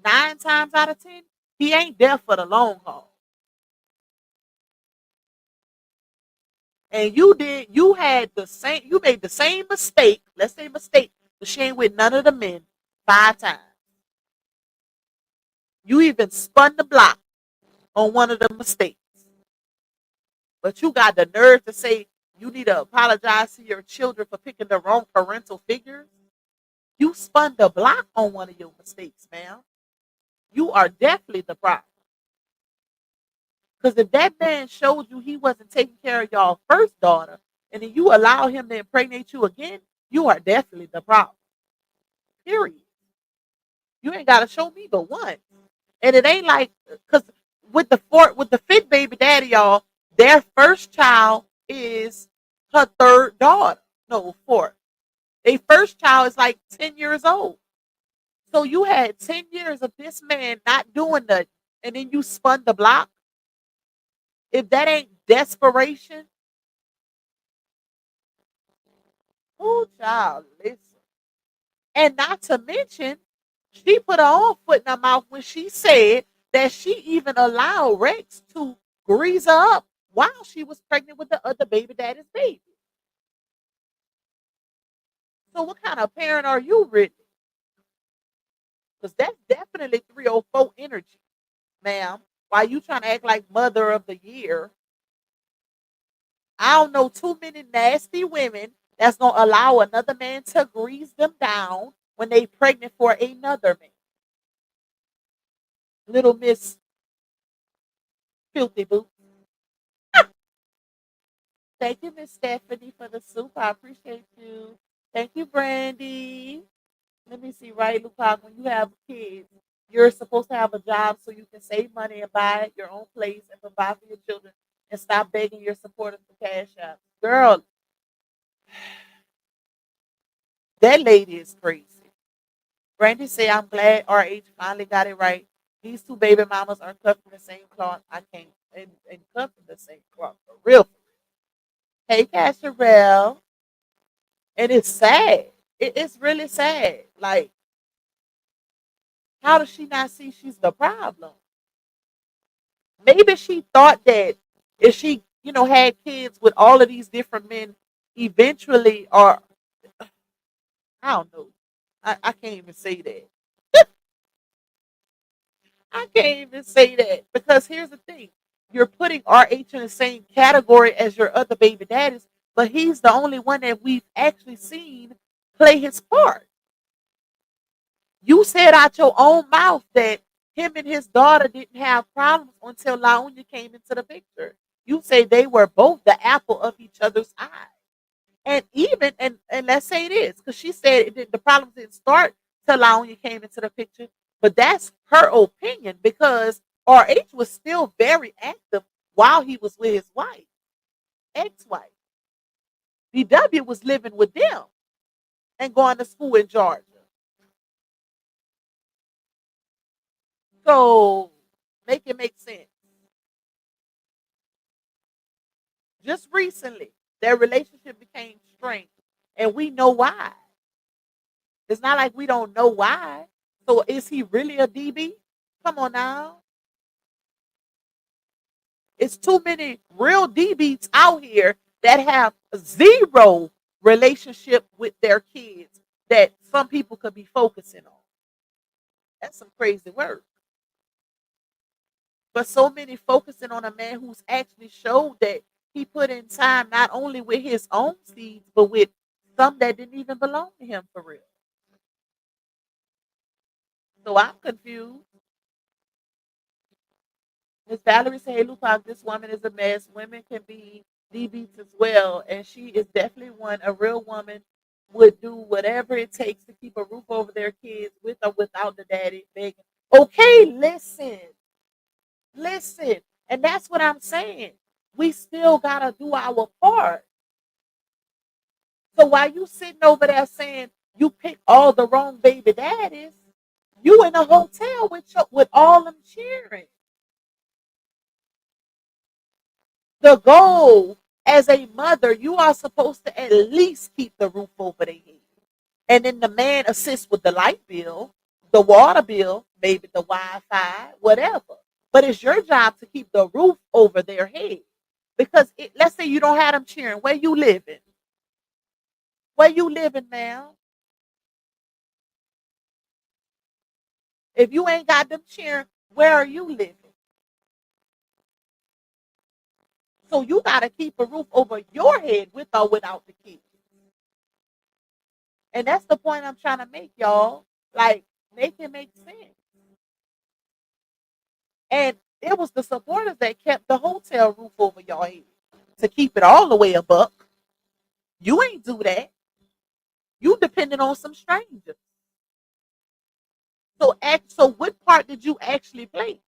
9 times out of 10, he ain't there for the long haul. And you made the same mistake, let's say mistake, but she ain't with none of the men 5 times. You even spun the block on one of the mistakes. But you got the nerve to say you need to apologize to your children for picking the wrong parental figures. You spun the block on one of your mistakes, ma'am. You are definitely the problem. Because if that man showed you he wasn't taking care of y'all first daughter, and then you allow him to impregnate you again, you are definitely the problem. Period. You ain't gotta show me but one. And it ain't like, because with the fifth baby daddy, y'all, their first child is her third daughter. No, fourth. Their first child is like 10 years old. So you had 10 years of this man not doing nothing, and then you spun the block. If that ain't desperation, oh child, listen. And not to mention, she put her own foot in her mouth when she said that she even allowed Rex to grease her up while she was pregnant with the other baby daddy's baby. So what kind of parent are you, really? Because that's definitely 304 energy, ma'am. Why you trying to act like mother of the year? I don't know too many nasty women that's gonna allow another man to grease them down when they pregnant for another man. Little Miss Filthy Boot. Thank you, Miss Stephanie, for the soup. I appreciate you. Thank you, Brandy. Let me see, right, Lupac, when you have kids, you're supposed to have a job so you can save money and buy your own place and provide for your children and stop begging your supporters for cash out. Girl, that lady is crazy. Brandy say, I'm glad RH finally got it right. These two baby mamas are cut from the same cloth. I can't, and cut from the same cloth. For real. Hey, Casherelle. And it's sad. It's really sad. Like, how does she not see she's the problem? Maybe she thought that if she, had kids with all of these different men, eventually, or I don't know. I can't even say that. I can't even say that because here's the thing. You're putting RH in the same category as your other baby daddies, but he's the only one that we've actually seen play his part. You said out your own mouth that him and his daughter didn't have problems until Laonia came into the picture. You say they were both the apple of each other's eye. And even and let's say it is, because she said the problems didn't start till Laonia came into the picture. But that's her opinion because RH was still very active while he was with his wife, ex-wife. DW was living with them and going to school in Georgia. So make it make sense. Just recently, their relationship became strained, and we know why. It's not like we don't know why. So is he really a DB? Come on now. It's too many real DBs out here that have zero relationship with their kids that some people could be focusing on. That's some crazy work. But so many focusing on a man who's actually showed that he put in time not only with his own seeds, but with some that didn't even belong to him for real. So I'm confused. Miss Valerie said, "Hey, Lupac, this woman is a mess. Women can be DBs as well. And she is definitely one. A real woman would do whatever it takes to keep a roof over their kids with or without the daddy begging." Okay, listen. And that's what I'm saying. We still got to do our part. So while you sitting over there saying you pick all the wrong baby daddies, you in a hotel with all them cheering. The goal as a mother, you are supposed to at least keep the roof over their head. And then the man assists with the light bill, the water bill, maybe the Wi-Fi, whatever. But it's your job to keep the roof over their head. Because let's say you don't have them cheering. Where you living? Where you living now? If you ain't got them cheering, where are you living? So you got to keep a roof over your head with or without the kids. And that's the point I'm trying to make, y'all. Like, make it make sense. And it was the supporters that kept the hotel roof over your head to keep it all the way a buck. You ain't do that. You depended on some strangers. So what part did you actually play?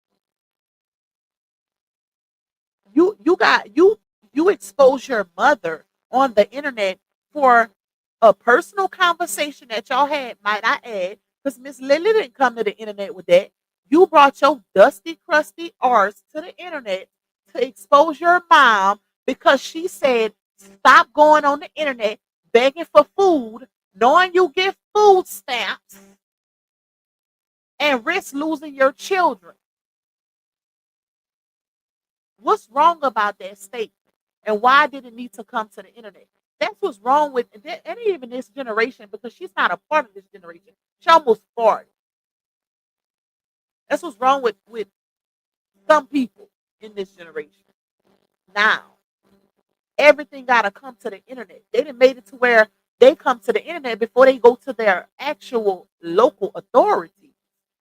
You expose your mother on the internet for a personal conversation that y'all had, might I add, because Miss Lily didn't come to the internet with that. You brought your dusty, crusty arse to the internet to expose your mom because she said, stop going on the internet begging for food, knowing you get food stamps, and risk losing your children. What's wrong about that statement? And why did it need to come to the internet? That's what's wrong with and even this generation because she's not a part of this generation. She almost 40. That's what's wrong with some people in this generation. Now, everything gotta come to the internet. They didn't made it to where they come to the internet before they go to their actual local authority.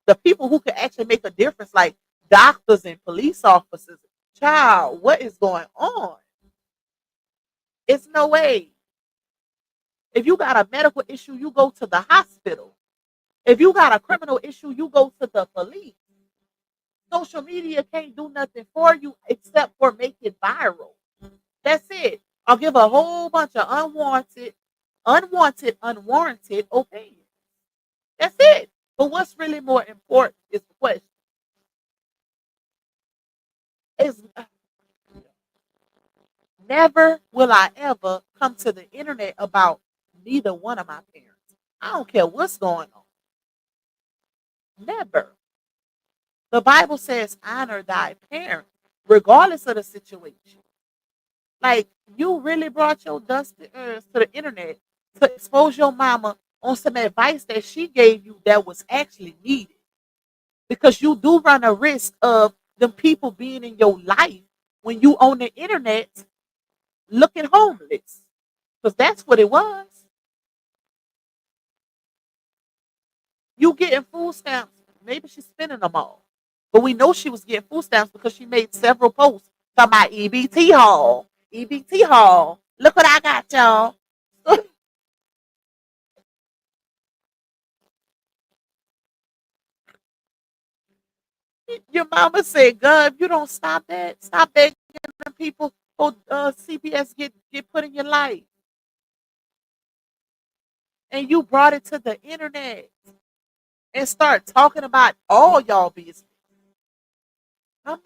The people who can actually make a difference, like doctors and police officers. Child, what is going on? It's no way. If you got a medical issue, you go to the hospital. If you got a criminal issue, you go to the police. Social media can't do nothing for you except for make it viral. That's it. I'll give a whole bunch of unwarranted opinions. That's it. But what's really more important is the question. Is never will I ever come to the internet about neither one of my parents. I don't care what's going on. Never. The Bible says, honor thy parents, regardless of the situation. Like, you really brought your dusty earth to the internet to expose your mama on some advice that she gave you that was actually needed. Because you do run a risk of them people being in your life when you on the internet looking homeless. Because that's what it was. You getting food stamps. Maybe she's spending them all. But we know she was getting food stamps because she made several posts talking about EBT haul. EBT haul. Look what I got, y'all. Your mama said, God, if you don't stop that, stop begging them people for CPS get put in your life. And you brought it to the internet and start talking about all y'all business. I'm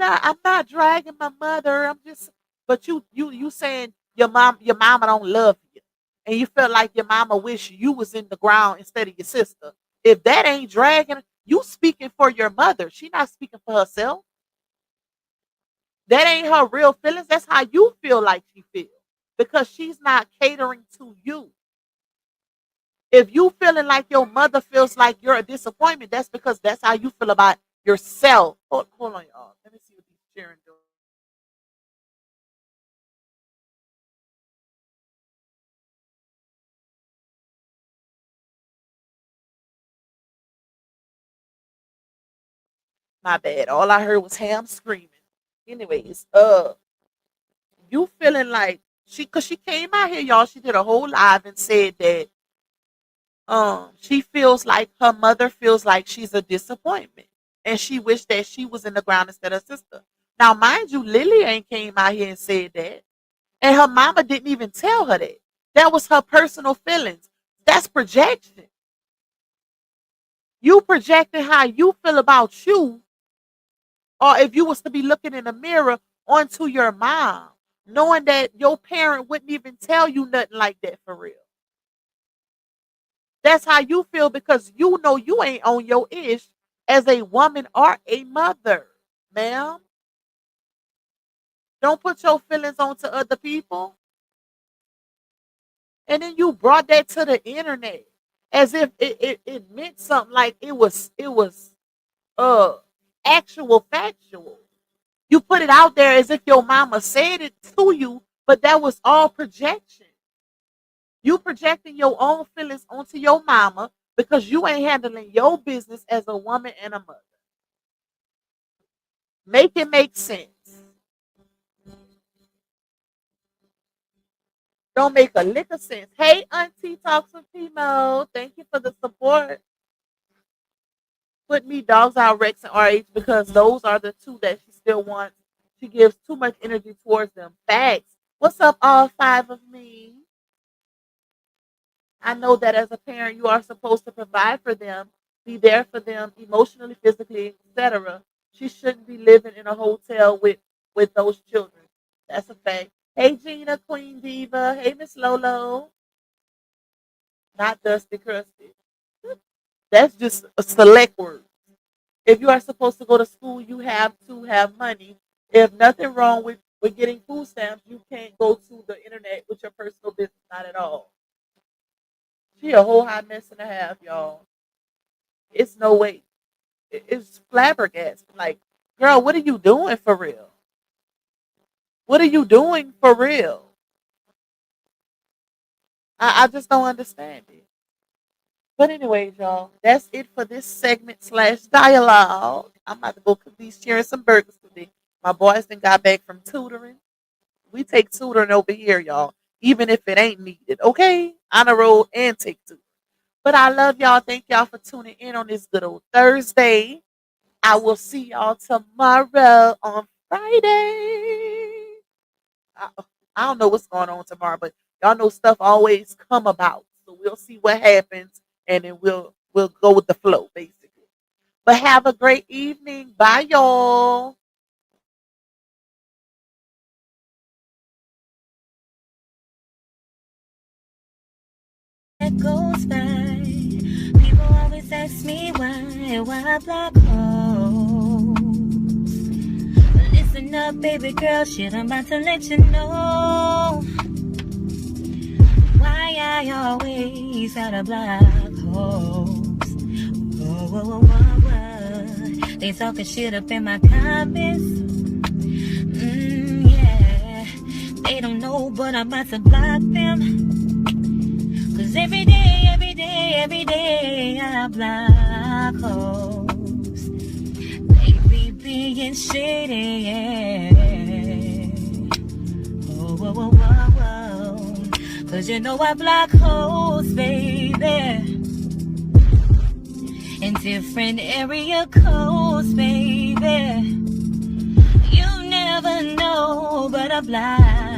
not dragging my mother. I'm just but you saying your mama don't love you. And you felt like your mama wish you was in the ground instead of your sister. If that ain't dragging, you speaking for your mother. She not speaking for herself. That ain't her real feelings. That's how you feel like she feels. Because she's not catering to you. If you feeling like your mother feels like you're a disappointment, that's because that's how you feel about yourself. Hold on, y'all. Let me see what these sharing doing. My bad. All I heard was Ham screaming. Anyways, you feeling like cause she came out here, y'all. She did a whole live and said that she feels like her mother feels like she's a disappointment. And she wished that she was in the ground instead of sister. Now, mind you, Lily ain't came out here and said that. And her mama didn't even tell her that. That was her personal feelings. That's projection. You projecting how you feel about you, or if you was to be looking in the mirror onto your mom, knowing that your parent wouldn't even tell you nothing like that for real. That's how you feel because you know you ain't on your ish as a woman or a mother, ma'am. Don't put your feelings onto other people. And then you brought that to the internet as if it meant something like it was uh actual factual. You put it out there as if your mama said it to you, but that was all projection. You projecting your own feelings onto your mama because you ain't handling your business as a woman and a mother. Make it make sense. Don't make a lick of sense. Hey, Auntie Talks with Timo. Thank you for the support. Put me dogs out Rex and RH because those are the two that she still wants. She gives too much energy towards them. Facts. What's up, all five of me? I know that as a parent, you are supposed to provide for them, be there for them emotionally, physically, etc. She shouldn't be living in a hotel with those children. That's a fact. Hey, Gina, Queen Diva. Hey, Miss Lolo. Not Dusty Crusty. That's just a select word. If you are supposed to go to school, you have to have money. If nothing wrong with getting food stamps, you can't go to the internet with your personal business. Not at all. She a whole hot mess and a half, y'all. It's no way. It's flabbergasted. Like, girl, what are you doing for real? What are you doing for real? I just don't understand it. But anyways, y'all, that's it for this segment slash dialogue. I'm about to go cook these sharing some burgers today. My boys then got back from tutoring. We take tutoring over here, y'all, even if it ain't needed. Okay, on the road and take tutoring. But I love y'all. Thank y'all for tuning in on this good old Thursday. I will see y'all tomorrow on Friday. I, I don't know what's going on tomorrow, but y'all know stuff always come about. So we'll see what happens, and then we'll go with the flow, basically. But have a great evening. Bye, y'all. that goes by. People always ask me why I block hoes. Listen up, baby girl, shit, I'm about to let you know why I always gotta block hoes. Whoa. They talking shit up in my comments. Yeah, they don't know, but I'm about to block them. Cause every day I block hoes. They be being shady, yeah. Whoa. Cause you know I block hoes, baby. In different area codes, baby. You never know, but I block